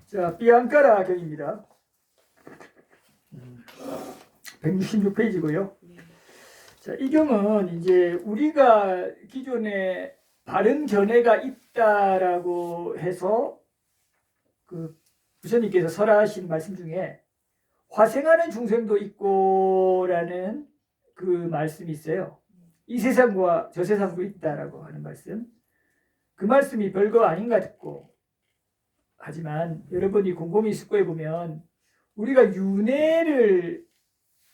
자, 비앙카라 경입니다. 166페이지고요. 자, 이 경은 이제 우리가 기존에 바른 견해가 있다라고 해서 그 부처님께서 설하신 말씀 중에 화생하는 중생도 있고라는 그 말씀이 있어요. 이 세상과 저 세상도 있다라고 하는 말씀. 그 말씀이 별거 아닌가 듣고, 하지만 여러분이 곰곰이 숙고해 보면 우리가 윤회를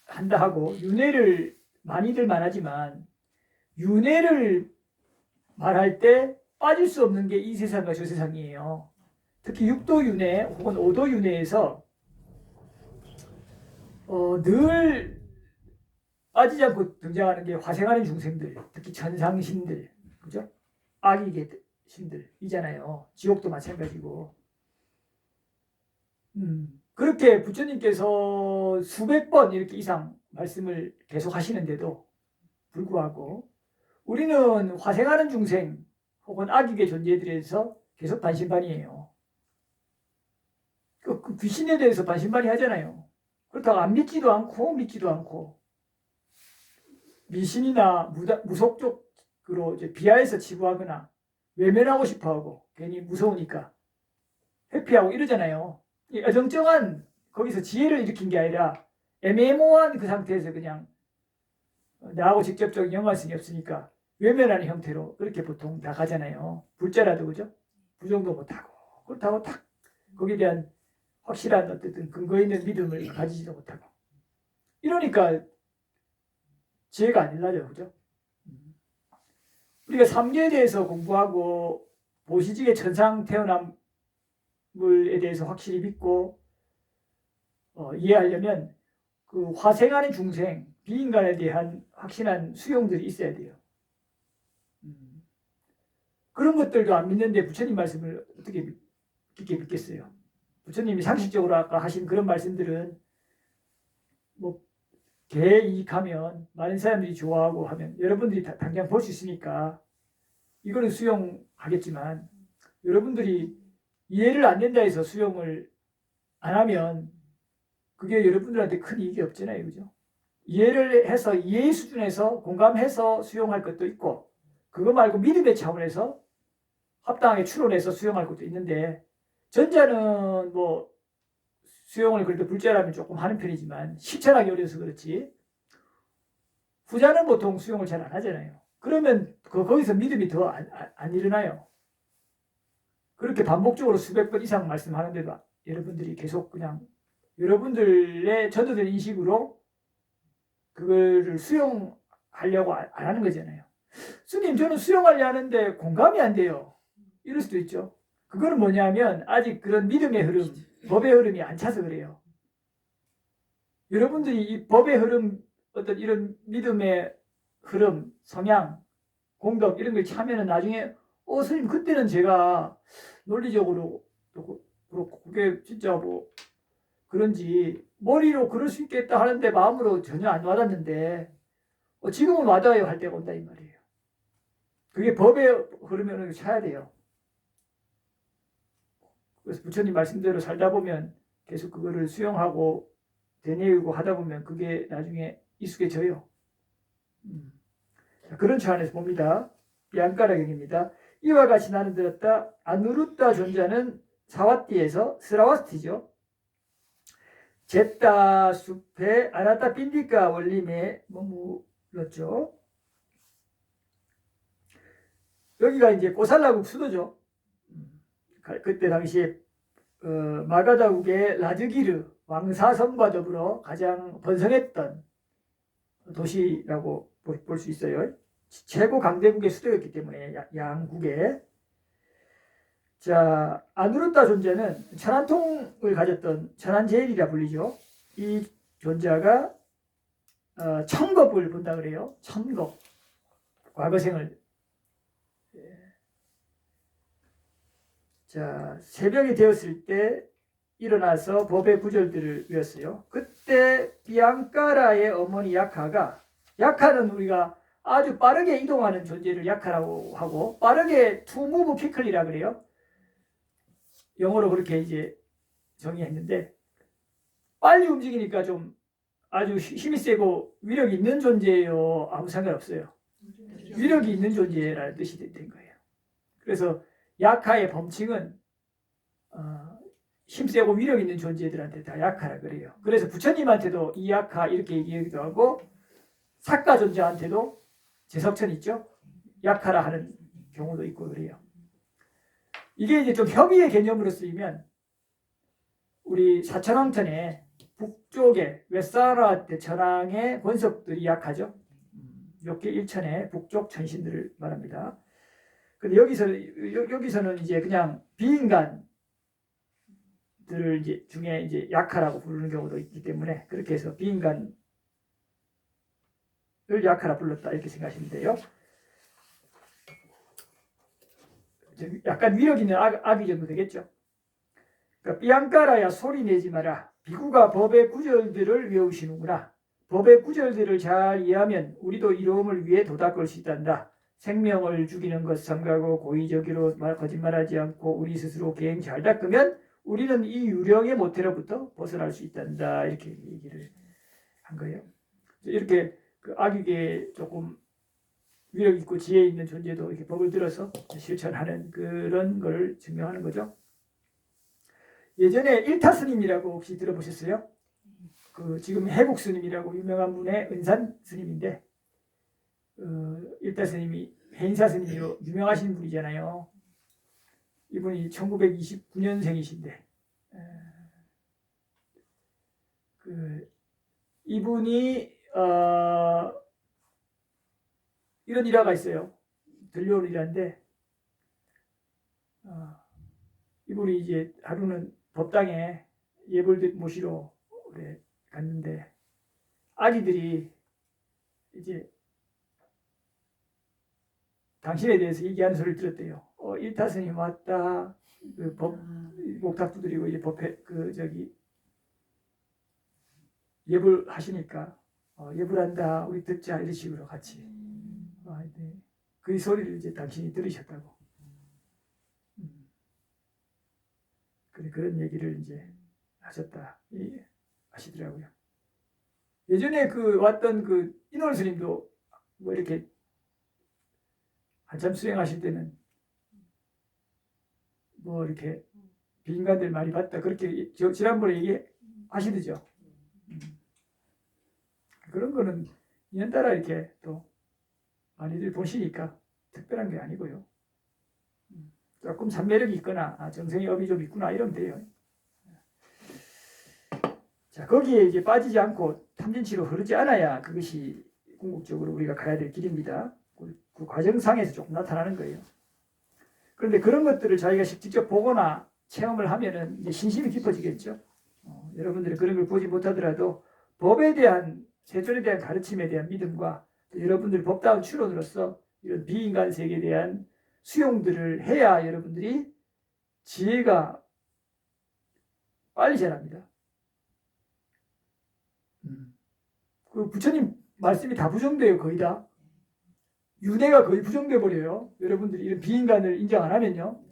한다 하고, 윤회를 많이들 말하지만 윤회를 말할 때 빠질 수 없는 게 이 세상과 저 세상이에요. 특히 육도 윤회 혹은 오도 윤회에서 늘 빠지지 않고 등장하는 게 화생하는 중생들, 특히 천상신들, 그죠? 악의 신들이잖아요. 지옥도 마찬가지고. 그렇게 부처님께서 수백 번 이렇게 이상 말씀을 계속 하시는데도 불구하고 우리는 화생하는 중생 혹은 악익의 존재들에서 계속 반신반의해요. 그 귀신에 대해서 반신반의 하잖아요. 그렇다고 안 믿지도 않고 믿지도 않고 미신이나 무속적으로 이제 비하해서 치부하거나 외면하고 싶어하고 괜히 무서우니까 회피하고 이러잖아요. 어정쩡한 거기서 지혜를 일으킨 게 아니라 애매모호한 그 상태에서 그냥 나하고 직접적인 연관성이 없으니까 외면하는 형태로 그렇게 보통 나가잖아요. 불자라도 그죠? 부정도 못하고 그렇다고 딱 거기에 대한 확실한 어쨌든 근거 있는 믿음을 가지지도 못하고 이러니까 지혜가 안 일나죠. 그죠? 우리가 삼계에 대해서 공부하고 보시직의 천상 태어남에 대해서 확실히 믿고 이해하려면 그 화생하는 중생, 비인간에 대한 확실한 수용들이 있어야 돼요. 그런 것들도 안 믿는데 부처님 말씀을 어떻게 깊게 믿겠어요? 부처님이 상식적으로 아까 하신 그런 말씀들은 뭐 개이익하면 많은 사람들이 좋아하고 하면 여러분들이 당장 볼 수 있으니까 이거는 수용하겠지만 여러분들이 이해를 안 된다 해서 수용을 안 하면 그게 여러분들한테 큰 이익이 없잖아요. 그죠? 이해를 해서 이해의 수준에서 공감해서 수용할 것도 있고 그거 말고 믿음의 차원에서 합당하게 추론해서 수용할 것도 있는데 전자는 뭐 수용을 그래도 불자라면 조금 하는 편이지만 실천하기 어려서 그렇지 후자는 보통 수용을 잘 안 하잖아요. 그러면 거기서 믿음이 더 안 일어나요. 그렇게 반복적으로 수백 번 이상 말씀하는데도 여러분들이 계속 그냥 여러분들의 전도된 인식으로 그거를 수용하려고 안 하는 거잖아요. 스님 저는 수용하려 하는데 공감이 안 돼요. 이럴 수도 있죠. 그거는 뭐냐면 아직 그런 믿음의 흐름, 법의 흐름이 안 차서 그래요. 여러분들이 이 법의 흐름, 어떤 이런 믿음의 흐름, 성향, 공덕 이런 걸 차면은 나중에 스님 그때는 제가 논리적으로 그렇고 그게 진짜 뭐 그런지 머리로 그럴 수 있겠다 하는데 마음으로 전혀 안 와닿는데 지금은 와닿아요 할 때가 온다 이 말이에요. 그게 법의 흐름을 차야 돼요. 그래서 부처님 말씀대로 살다 보면 계속 그거를 수용하고 되뇌이고 하다 보면 그게 나중에 익숙해져요. 그런 차원에서 봅니다. 비앙카라경입니다. 이와 같이 나는 들었다. 아누루타 존자는 사와띠에서 스라와스티죠. 제따 숲에 아나타 빈디카 원림에 머물렀죠. 여기가 이제 고살라국 수도죠. 그때 당시에 마가다국의 라드기르 왕사성과 더불어 가장 번성했던 도시라고 볼 수 있어요. 최고 강대국의 수도였기 때문에 양국에. 자, 아누르타 존재는 천안통을 가졌던 천안제일이라 불리죠. 이 존재가 천겁을 본다 그래요. 천겁. 과거생을. 자, 새벽이 되었을 때 일어나서 법의 구절들을 외웠어요. 그때 비앙카라의 어머니 야카가, 야카는 우리가 아주 빠르게 이동하는 존재를 야카라고 하고 빠르게 to move quickly라 그래요. 영어로 그렇게 이제 정의했는데 빨리 움직이니까 좀 아주 힘이 세고 위력이 있는 존재예요? 아무 상관없어요. 위력이 있는 존재라는 뜻이 된 거예요. 그래서 약하의 범칭은 힘세고 위력 있는 존재들한테 다 약하라 그래요. 그래서 부처님한테도 이 약하 이렇게 얘기하기도 하고 사가 존재한테도 제석천 있죠? 약하라 하는 경우도 있고 그래요. 이게 이제 좀 협의의 개념으로 쓰이면 우리 사천왕천에 북쪽에 웨사라 대천왕의 권속들이 약하죠. 욕계 일천의 북쪽 천신들을 말합니다. 근데 여기서는 이제 그냥 비인간들을 이제 중에 이제 약하라고 부르는 경우도 있기 때문에 그렇게 해서 비인간을 약하라 불렀다 이렇게 생각하시면 돼요. 약간 위력 있는 악이 정도 되겠죠. 그러니까 삐안까라야 소리 내지 마라. 비구가 법의 구절들을 외우시는구나. 법의 구절들을 잘 이해하면 우리도 이로움을 위해 도닦을 수 있단다. 생명을 죽이는 것 삼가고 고의적으로 거짓말하지 않고 우리 스스로 계행 잘 닦으면 우리는 이 유령의 모태로부터 벗어날 수 있단다. 이렇게 얘기를 한 거예요. 이렇게 그 악에게 조금 위력 있고 지혜 있는 존재도 이렇게 법을 들어서 실천하는 그런 걸 증명하는 거죠. 예전에 일타 스님이라고 혹시 들어보셨어요? 그 지금 해국 스님이라고 유명한 분의 은산 스님인데 일타 스님이 해인사 스님으로 유명하신 분이잖아요. 이분이 1929년생이신데 이분이 이런 일화가 있어요. 들려오는 일화인데 이분이 이제 하루는 법당에 예불 모시러 갔는데 아기들이 이제 당신에 대해서 얘기하는 소리를 들었대요. 일타스님 왔다. 그 목탁 두드리고 이제 법회 예불 하시니까 예불한다. 우리 듣자 이런 식으로 같이. 네. 그 소리를 이제 당신이 들으셨다고. 그런 얘기를 이제 하셨다 하시더라고요. 예전에 그 왔던 그 인월 스님도 뭐 이렇게 한참 수행하실 때는 뭐 이렇게 비인간들 많이 봤다 그렇게 지난번에 얘기하시더죠. 그런 거는 인연따라 이렇게 또 많이들 보시니까 특별한 게 아니고요. 조금 산매력이 있거나 정성의 업이 좀 있구나 이러면 돼요. 자, 거기에 이제 빠지지 않고 탐진치로 흐르지 않아야 그것이 궁극적으로 우리가 가야 될 길입니다. 그 과정상에서 조금 나타나는 거예요. 그런데 그런 것들을 자기가 직접 보거나 체험을 하면은 이제 신심이 깊어지겠죠. 여러분들이 그런 걸 보지 못하더라도 법에 대한 세존에 대한 가르침에 대한 믿음과 여러분들 법다운 추론으로서 이런 비인간 세계에 대한 수용들을 해야 여러분들이 지혜가 빨리 자랍니다. 그 부처님 말씀이 다 부정돼요. 거의 다. 윤회가 거의 부정돼 버려요. 여러분들이 이런 비인간을 인정 안 하면요.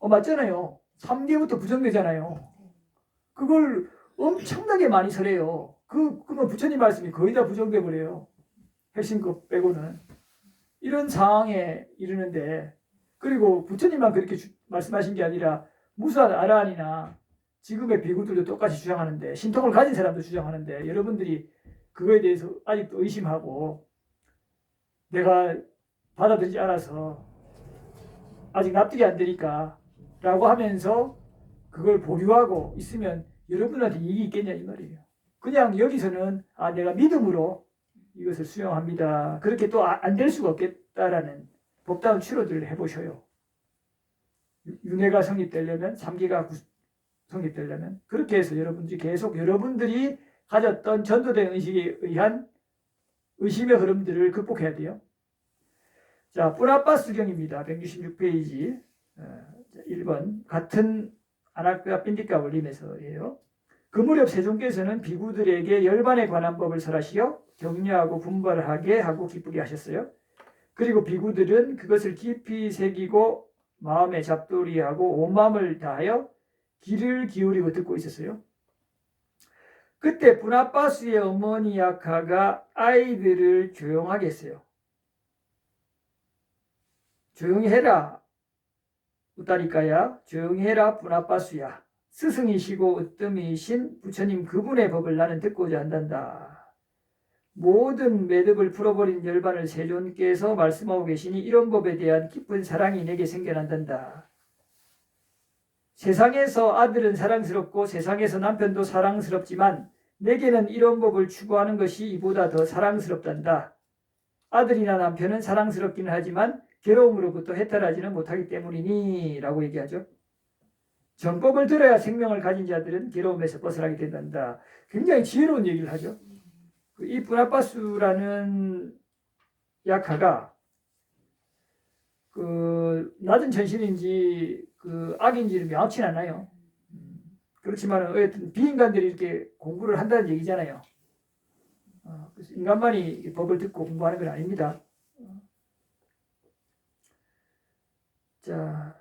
맞잖아요. 3계부터 부정되잖아요. 그걸 엄청나게 많이 설해요. 그건 부처님 말씀이 거의 다 부정돼 버려요. 핵심 것 빼고는. 이런 상황에 이르는데, 그리고 부처님만 그렇게 말씀하신 게 아니라 무수한 아라한이나 지금의 비구들도 똑같이 주장하는데, 신통을 가진 사람도 주장하는데, 여러분들이 그거에 대해서 아직도 의심하고 내가 받아들이지 않아서 아직 납득이 안 되니까 라고 하면서 그걸 보류하고 있으면 여러분한테 이익이 있겠냐 이 말이에요. 그냥 여기서는 내가 믿음으로 이것을 수용합니다. 그렇게 또 안 될 수가 없겠다라는 법다운 치료들을 해보셔요. 윤회가 성립되려면 3기가 성립되려면 그렇게 해서 여러분들이 계속 여러분들이 가졌던 전도된 의식에 의한 의심의 흐름들을 극복해야 돼요. 자, 뿌라빠스경입니다. 166페이지 1번 같은 아나크아 빈디카 원림에서예요. 그 무렵 세존께서는 비구들에게 열반에 관한 법을 설하시어 격려하고 분발하게 하고 기쁘게 하셨어요. 그리고 비구들은 그것을 깊이 새기고 마음에 잡돌이하고 온 마음을 다하여 귀를 기울이고 듣고 있었어요. 그때 브나파스의 어머니 야카가 아이들을 조용하게 했어요. 조용히 해라. 우따리까야 조용히 해라 브나파스야. 스승이시고 으뜸이신 부처님 그분의 법을 나는 듣고자 한단다. 모든 매듭을 풀어버린 열반을 세존께서 말씀하고 계시니 이런 법에 대한 깊은 사랑이 내게 생겨난단다. 세상에서 아들은 사랑스럽고 세상에서 남편도 사랑스럽지만 내게는 이런 법을 추구하는 것이 이보다 더 사랑스럽단다. 아들이나 남편은 사랑스럽기는 하지만 괴로움으로부터 해탈하지는 못하기 때문이니 라고 얘기하죠. 정법을 들어야 생명을 가진 자들은 괴로움에서 벗어나게 된단다. 굉장히 지혜로운 얘기를 하죠. 이 브나파수라는 약하가 그 낮은 전신인지 그 악인지는 명확치는 않아요. 그렇지만 어쨌든 비인간들이 이렇게 공부를 한다는 얘기잖아요. 그래서 인간만이 법을 듣고 공부하는 건 아닙니다. 자,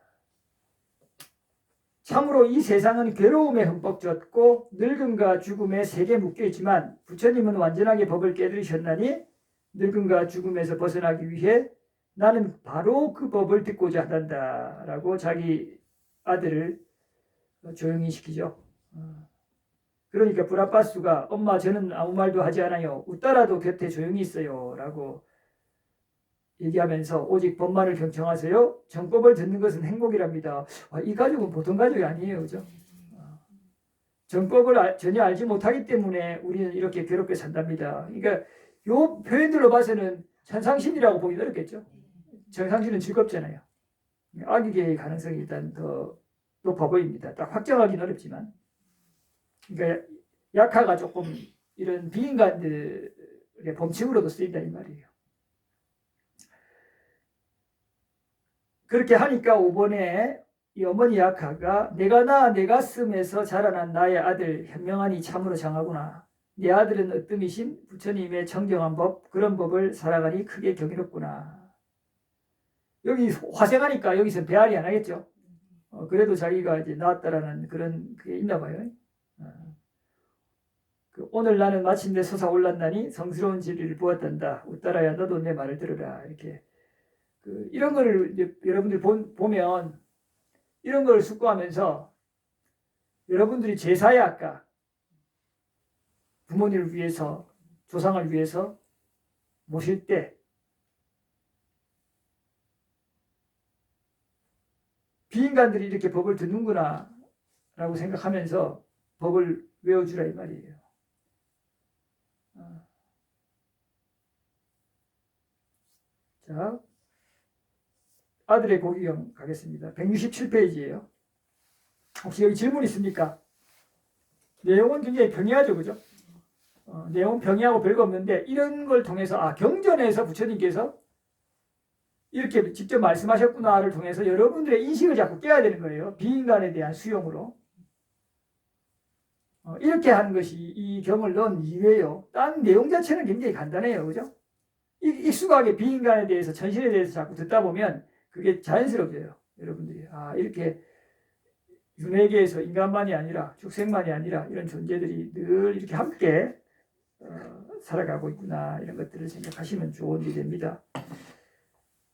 참으로 이 세상은 괴로움에 흠뻑 젖고 늙음과 죽음에 세게 묶여 있지만 부처님은 완전하게 법을 깨달으셨나니 늙음과 죽음에서 벗어나기 위해 나는 바로 그 법을 듣고자 한다 라고 자기 아들을 조용히 시키죠. 그러니까 브라파수가 엄마 저는 아무 말도 하지 않아요. 웃더라도 곁에 조용히 있어요 라고 얘기하면서 오직 법만을 경청하세요. 정법을 듣는 것은 행복이랍니다. 이 가족은 보통 가족이 아니에요. 그죠? 정법을 전혀 알지 못하기 때문에 우리는 이렇게 괴롭게 산답니다. 그러니까 요 표현들로 봐서는 천상신이라고 보기 어렵겠죠. 정상신은 즐겁잖아요. 악의계의 가능성이 일단 더 높아 보입니다. 딱 확정하기는 어렵지만. 그러니까 약화가 조금 이런 비인간들의 범칙으로도 쓰인다 이 말이에요. 그렇게 하니까 5번에 이 어머니 약화가 내가 낳아 내 가슴에서 자라난 나의 아들 현명하니 참으로 장하구나. 내 아들은 으뜸이신 부처님의 정경한 법 그런 법을 살아가니 크게 경이롭구나. 여기 화생하니까 여기서 배앓이 안 하겠죠. 그래도 자기가 이제 나왔다라는 그런 그게 있나 봐요. 오늘 나는 마침내 솟아올랐나니 성스러운 진리를 보았단다. 웃따라야 너도 내 말을 들으라. 이렇게 이런 거를 이제 여러분들 보면 이런 걸 숙고하면서 여러분들이 제사에 아까 부모님을 위해서 조상을 위해서 모실 때 비인간들이 이렇게 법을 듣는구나 라고 생각하면서 법을 외워주라 이 말이에요. 자, 아들의 고기경 가겠습니다. 167페이지예요. 혹시 여기 질문 있습니까? 내용은 굉장히 평이하죠, 그죠? 내용은 평이하고 별거 없는데 이런 걸 통해서 경전에서 부처님께서 이렇게 직접 말씀하셨구나를 통해서 여러분들의 인식을 자꾸 깨야 되는 거예요. 비인간에 대한 수용으로. 이렇게 하는 것이 이 경을 넣은 이유예요. 딴 내용 자체는 굉장히 간단해요, 그죠? 익숙하게 비인간에 대해서 천신에 대해서 자꾸 듣다 보면 그게 자연스러워져요. 여러분들이 이렇게 윤회계에서 인간만이 아니라 축생만이 아니라 이런 존재들이 늘 이렇게 함께 살아가고 있구나 이런 것들을 생각하시면 좋은 일이 됩니다.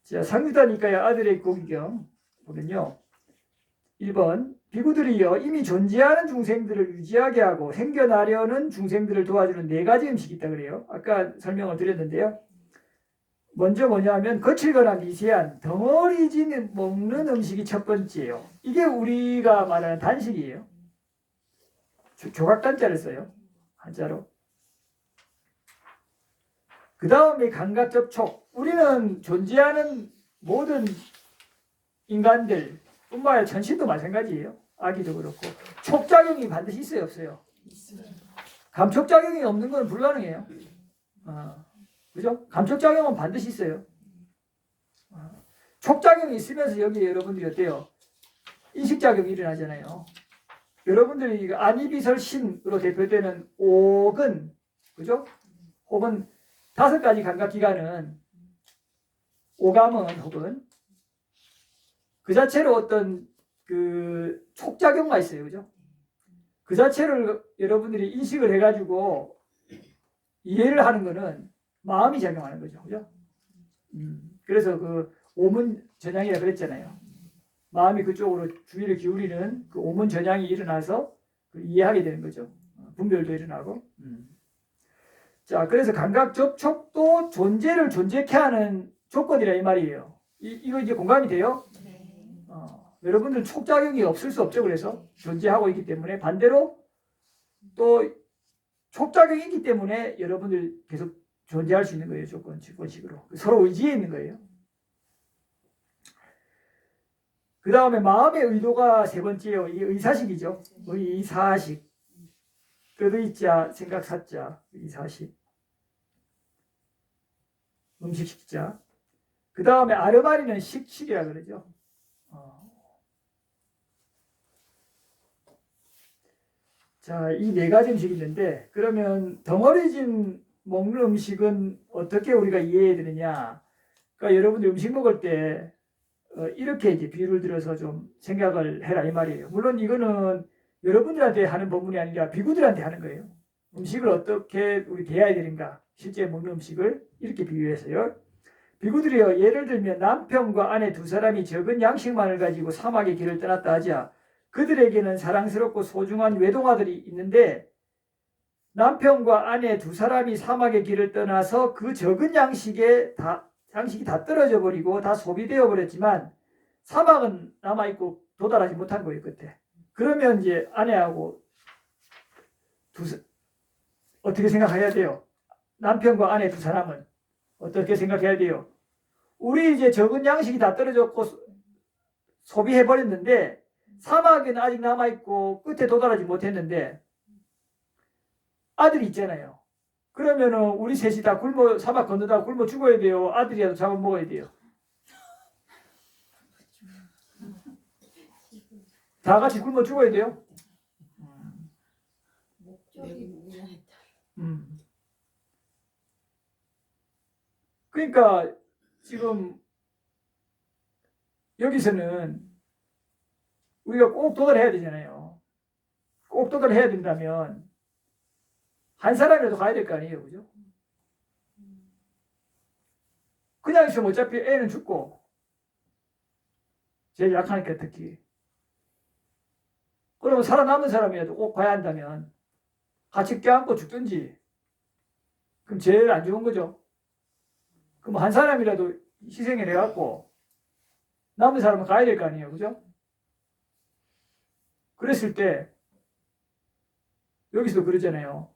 자, 상유다니까의 아들의 고기경 보면요. 1번 비구들이여 이미 존재하는 중생들을 유지하게 하고 생겨나려는 중생들을 도와주는 4가지 음식이 있다 그래요. 아까 설명을 드렸는데요. 먼저 뭐냐면 거칠거나 미세한 덩어리진 먹는 음식이 첫 번째예요. 이게 우리가 말하는 단식이에요. 조각단자를 써요. 한자로. 그 다음에 감각접촉. 우리는 존재하는 모든 인간들 뿐만 아니라 천신도 마찬가지예요. 아기도 그렇고. 촉작용이 반드시 있어요, 없어요? 감촉작용이 없는 건 불가능해요. 그죠? 감촉작용은 반드시 있어요. 촉작용이 있으면서 여기 여러분들이 어때요? 인식작용이 일어나잖아요. 여러분들이 안이비설신으로 대표되는 옥은, 그죠? 혹은 5가지 감각기관은 오감은 혹은 그 자체로 어떤 그 촉작용만 있어요. 그죠? 그 자체를 여러분들이 인식을 해가지고 이해를 하는 거는 마음이 작용하는 거죠. 그죠? 그래서 그 오문 전향이라 그랬잖아요. 마음이 그쪽으로 주의를 기울이는 그 오문 전향이 일어나서 이해하게 되는 거죠. 분별도 일어나고. 자, 그래서 감각 접촉도 존재를 존재케 하는 조건이라 이 말이에요. 이거 이제 공감이 돼요? 여러분들 촉작용이 없을 수 없죠. 그래서 존재하고 있기 때문에 반대로 또 촉작용이 있기 때문에 여러분들 계속 존재할 수 있는 거예요. 조건식으로. 서로 의지해 있는 거예요. 그 다음에 마음의 의도가 세 번째요. 이게 의사식이죠. 의사식. 뜻의자, 생각사자, 의사식. 음식식자. 그 다음에 아르바리는 식이라 그러죠. 자, 이 네 가지 음식이 있는데, 그러면 덩어리진 먹는 음식은 어떻게 우리가 이해해야 되느냐? 그러니까 여러분들 음식 먹을 때 이렇게 이제 비유를 들어서 좀 생각을 해라 이 말이에요. 물론 이거는 여러분들한테 하는 법문이 아니라 비구들한테 하는 거예요. 음식을 어떻게 우리 대해야 되는가? 실제 먹는 음식을 이렇게 비유해서요. 비구들이요, 예를 들면 남편과 아내 두 사람이 적은 양식만을 가지고 사막의 길을 떠났다 하자. 그들에게는 사랑스럽고 소중한 외동아들이 있는데 남편과 아내 두 사람이 사막의 길을 떠나서 그 적은 양식이 다 떨어져 버리고 다 소비되어 버렸지만 사막은 남아있고 도달하지 못한 거예요. 그때. 그러면 이제 아내하고 어떻게 생각해야 돼요? 남편과 아내 두 사람은 어떻게 생각해야 돼요? 우리 이제 적은 양식이 다 떨어졌고 소비해버렸는데 사막에는 아직 남아있고 끝에 도달하지 못했는데 아들이 있잖아요. 그러면은 우리 셋이 다 사막 건너다가 굶어 죽어야 돼요? 아들이라도 잡아먹어야 돼요? 다 같이 굶어 죽어야 돼요? 그러니까 지금 여기서는 우리가 꼭 도달해야 되잖아요. 꼭 도달해야 된다면 한 사람이라도 가야 될 거 아니에요. 그죠? 그냥 있으면 어차피 애는 죽고 제일 약하니까 특히. 그러면 살아남은 사람이라도 꼭 가야 한다면 같이 껴안고 죽든지 그럼 제일 안 좋은 거죠. 그럼 한 사람이라도 희생을 해갖고 남은 사람은 가야 될 거 아니에요. 그죠? 그랬을 때 여기서도 그러잖아요.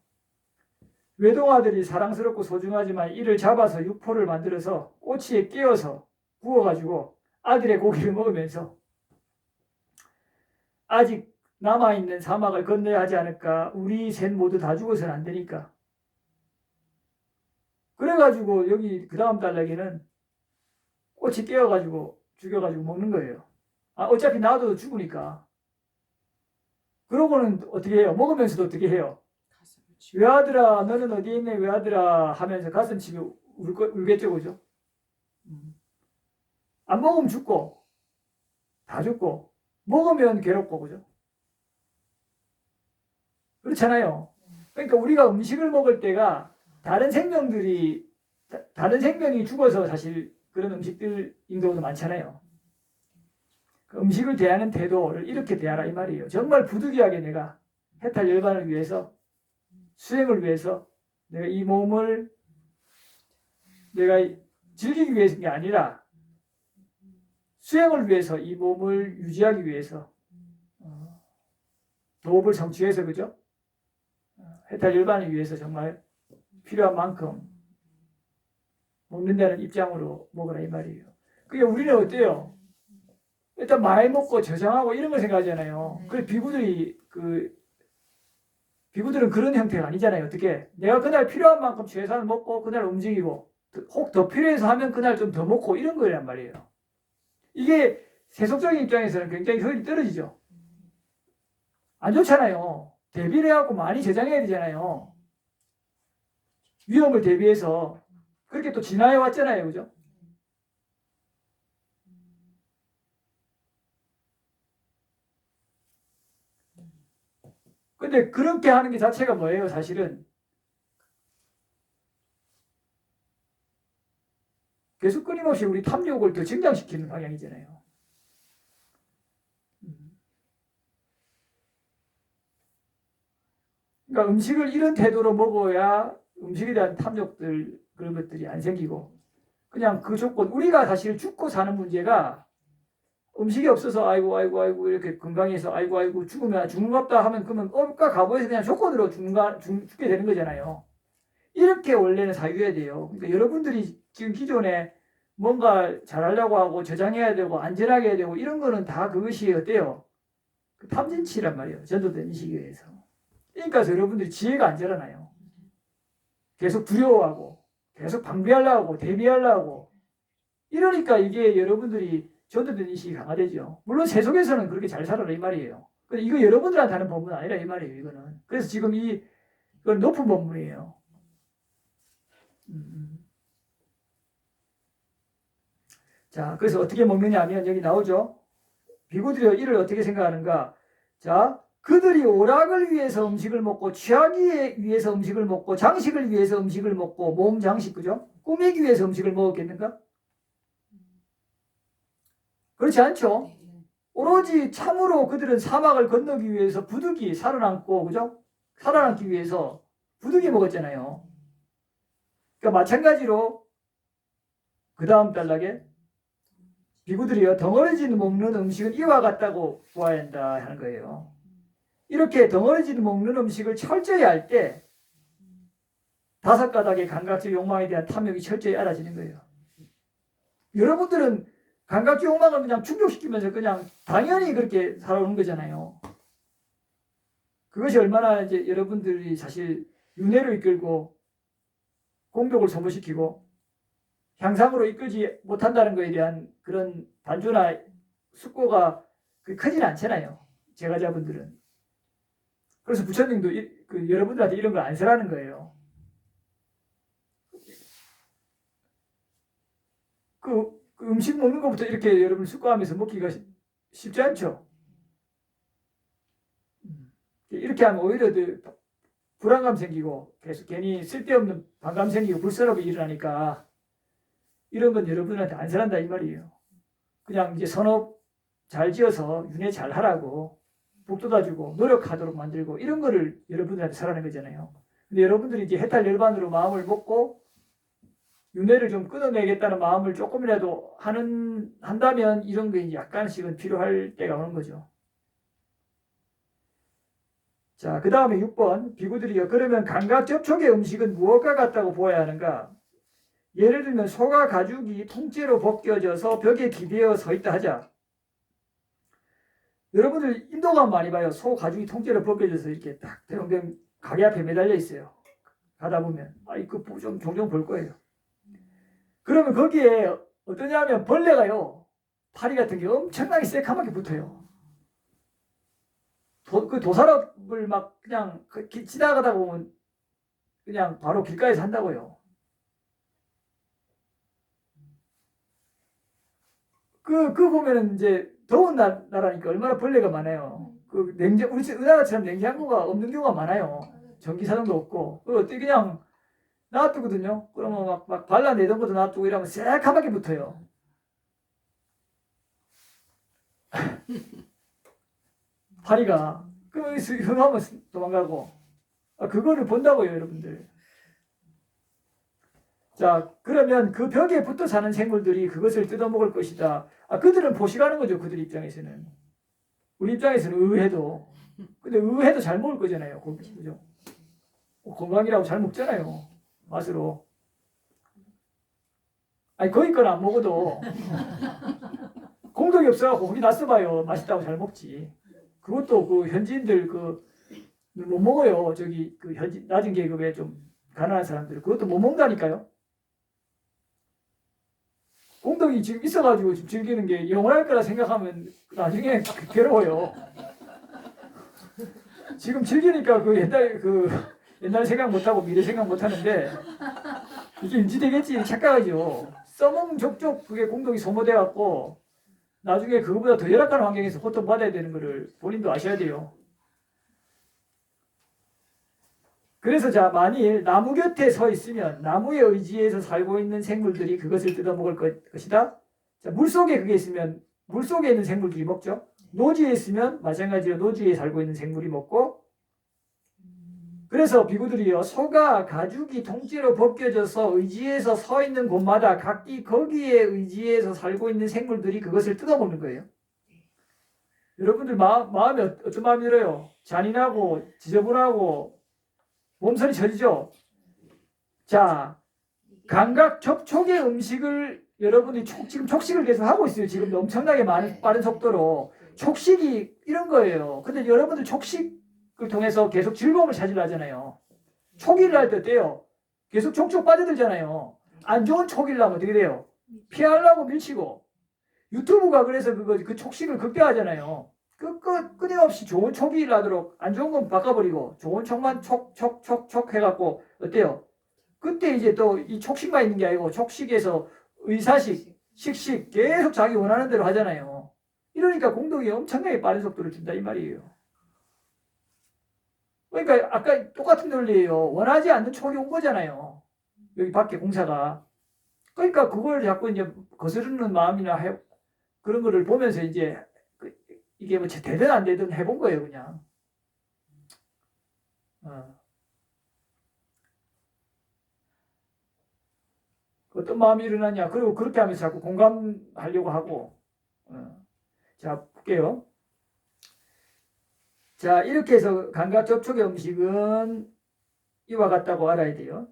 외동아들이 사랑스럽고 소중하지만 이를 잡아서 육포를 만들어서 꼬치에 끼워서 구워가지고 아들의 고기를 먹으면서 아직 남아있는 사막을 건너야 하지 않을까? 우리 셋 모두 다 죽어서는 안 되니까. 그래가지고 여기 그 다음 단락에는 꼬치 깨워가지고 죽여가지고 먹는 거예요. 어차피 나도 죽으니까. 그러고는 어떻게 해요? 먹으면서도 어떻게 해요? 외아들아 너는 어디에 있네 외아들아 하면서 가슴 치며 울겠죠. 그죠? 안 먹으면 죽고 다 죽고 먹으면 괴롭고 그죠? 그렇잖아요. 그러니까 우리가 음식을 먹을 때가 다른 생명이 죽어서 사실 그런 음식들인 경우도 많잖아요. 그 음식을 대하는 태도를 이렇게 대하라 이 말이에요. 정말 부득이하게 내가 해탈 열반을 위해서 수행을 위해서 내가 이 몸을 내가 즐기기 위해서 게 아니라 수행을 위해서 이 몸을 유지하기 위해서 도업을 성취해서 그죠? 해탈 열반을 위해서 정말 필요한 만큼 먹는다는 입장으로 먹으라 이 말이에요. 그게 우리는 어때요? 일단 많이 먹고 저장하고 이런 걸 생각하잖아요. 그래 비구들은 그런 형태가 아니잖아요. 어떻게? 내가 그날 필요한 만큼 최소한 먹고 그날 움직이고 혹 더 필요해서 하면 그날 좀 더 먹고 이런 거란 말이에요. 이게 세속적인 입장에서는 굉장히 효율이 떨어지죠. 안 좋잖아요. 대비를 해갖고 많이 저장해야 되잖아요. 위험을 대비해서 그렇게 또 진화해 왔잖아요. 그죠? 근데 그렇게 하는 게 자체가 뭐예요? 사실은 계속 끊임없이 우리 탐욕을 더 증장시키는 방향이잖아요. 그러니까 음식을 이런 태도로 먹어야 음식에 대한 탐욕들 그런 것들이 안 생기고 그냥 그 조건 우리가 사실 죽고 사는 문제가 음식이 없어서 아이고 이렇게 건강해서 아이고 죽으면 죽는갑다 하면 그러면 업과 가보에서 그냥 조건으로 죽게 되는 거잖아요. 이렇게 원래는 사유해야 돼요. 그러니까 여러분들이 지금 기존에 뭔가 잘하려고 하고 저장해야 되고 안전하게 해야 되고 이런 거는 다 그것이 어때요? 그 탐진치란 말이에요. 전도된 인식에 의해서. 그러니까 여러분들이 지혜가 안 자라나요. 계속 두려워하고 계속 방비하려고 하고 대비하려고 하고 이러니까 이게 여러분들이 전도된 인식이 강화되죠. 물론 세속에서는 그렇게 잘 살아라 이 말이에요. 근데 이거 여러분들한테 하는 법문은 아니라 이 말이에요. 이거는. 그래서 지금 이건 높은 법문이에요. 자, 그래서 어떻게 먹느냐 하면 여기 나오죠. 비구들이 이를 어떻게 생각하는가? 자, 그들이 오락을 위해서 음식을 먹고 취하기 위해서 음식을 먹고 장식을 위해서 음식을 먹고 몸 장식 그죠? 꾸미기 위해서 음식을 먹었겠는가? 그렇지 않죠? 오로지 참으로 그들은 사막을 건너기 위해서 부득이 살아남고 그죠? 살아남기 위해서 부득이 먹었잖아요. 그러니까 마찬가지로 그 다음 단락에 비구들이요 덩어리진 먹는 음식은 이와 같다고 보아야 한다 하는 거예요. 이렇게 덩어리진 먹는 음식을 철저히 할 때 다섯 가닥의 감각적 욕망에 대한 탐욕이 철저히 알아지는 거예요. 여러분들은 감각적 욕망을 그냥 충족시키면서 그냥 당연히 그렇게 살아오는 거잖아요. 그것이 얼마나 이제 여러분들이 사실 윤회로 이끌고 공덕을 소모시키고 향상으로 이끌지 못한다는 것에 대한 그런 반조나 숙고가 크지는 않잖아요. 제가자분들은. 그래서 부처님도 여러분들한테 이런 걸 안 쓰라는 거예요. 그 음식 먹는 것부터 이렇게 여러분 숙고하면서 먹기가 쉽지 않죠. 이렇게 하면 오히려 더 불안감 생기고 계속 괜히 쓸데없는 반감 생기고 불선업이 일어나니까 이런 건 여러분한테 안 쓰란다 이 말이에요. 그냥 이제 선업 잘 지어서 윤회 잘 하라고 북돋아주고 노력하도록 만들고 이런 거를 여러분들한테 쓰라는 거잖아요. 근데 여러분들이 이제 해탈 열반으로 마음을 먹고 윤회를 좀 끊어내겠다는 마음을 조금이라도 한다면 이런 게 약간씩은 필요할 때가 오는 거죠. 자, 그 다음에 6번 비구들이요. 그러면 감각 접촉의 음식은 무엇과 같다고 보아야 하는가? 예를 들면 소가 가죽이 통째로 벗겨져서 벽에 기대어 서 있다 하자. 여러분들 인도 가면 많이 봐요. 소 가죽이 통째로 벗겨져서 이렇게 딱 대롱대롱 가게 앞에 매달려 있어요. 가다 보면 이거 좀 종종 볼 거예요. 그러면 거기에 어떠냐면 벌레가요. 파리 같은 게 엄청나게 새카맣게 붙어요. 그 도사랍을 막 그냥 지나가다 보면 그냥 바로 길가에서 한다고요. 그 보면은 이제 더운 나라니까 얼마나 벌레가 많아요. 우리 우리나라처럼 냉장고가 없는 경우가 많아요. 전기사정도 없고. 어떻게 그냥 놔두거든요. 그러면 막 발라내던 것도 놔두고 이러면 새카맣게 붙어요. 파리가. 그러면 흥하면 도망가고. 그거를 본다고요, 여러분들. 자, 그러면 그 벽에 붙어 사는 생물들이 그것을 뜯어먹을 것이다. 그들은 포식하는 거죠, 그들 입장에서는. 우리 입장에서는 의외도. 근데 의외도 잘 먹을 거잖아요, 그죠? 건강이라고 잘 먹잖아요, 맛으로. 거기 건 안 먹어도 공덕이 없어갖고 고기 놨어봐요. 맛있다고 잘 먹지. 그것도 그 현지인들 못 먹어요. 저기 낮은 계급에 좀 가난한 사람들 그것도 못 먹는다니까요. 공덕이 지금 있어가지고 지금 즐기는 게 영원할 거라 생각하면 나중에 괴로워요. 지금 즐기니까 옛날 생각 못하고 미래 생각 못하는데 이게 유지되겠지 착각하죠. 써먹는 족족 그게 공덕이 소모돼갖고 나중에 그거보다 더 열악한 환경에서 고통받아야 되는 거를 본인도 아셔야 돼요. 그래서 자, 만일 나무 곁에 서 있으면 나무에 의지해서 살고 있는 생물들이 그것을 뜯어먹을 것이다. 자, 물속에 그게 있으면 물속에 있는 생물들이 먹죠. 노지에 있으면 마찬가지로 노지에 살고 있는 생물이 먹고, 그래서 비구들이요, 소가 가죽이 통째로 벗겨져서 의지해서 서 있는 곳마다 각기 거기에 의지해서 살고 있는 생물들이 그것을 뜯어먹는 거예요. 여러분들 마음이 어떤 마음이 들어요? 잔인하고 지저분하고 몸살이 쳐지죠? 자, 감각 접촉의 음식을 여러분들이 지금 촉식을 계속 하고 있어요. 지금 엄청나게 빠른 속도로. 촉식이 이런 거예요. 근데 여러분들 촉식을 통해서 계속 즐거움을 찾으려 하잖아요. 촉일을 할 때 어때요? 계속 촉촉 빠져들잖아요. 안 좋은 촉일 하면 어떻게 돼요? 피하려고 밀치고. 유튜브가 그래서 그 촉식을 극대화하잖아요. 끊임없이 좋은 촉일 하도록 안 좋은 건 바꿔버리고 좋은 촉만 촉 해갖고 어때요? 그때 이제 또 이 촉식만 있는 게 아니고 촉식에서 의사식, 식식 계속 자기 원하는 대로 하잖아요. 이러니까 공덕이 엄청나게 빠른 속도를 준다 이 말이에요. 그러니까 아까 똑같은 논리예요. 원하지 않는 촉이 온 거잖아요. 여기 밖에 공사가. 그러니까 그걸 자꾸 이제 거스르는 마음이나 그런 거를 보면서 이제 이게 뭐 되든 안 되든 해본 거예요, 그냥. 어떤 마음이 일어나냐. 그리고 그렇게 하면서 자꾸 공감하려고 하고. 자, 볼게요. 자, 이렇게 해서 감각 접촉의 음식은 이와 같다고 알아야 돼요.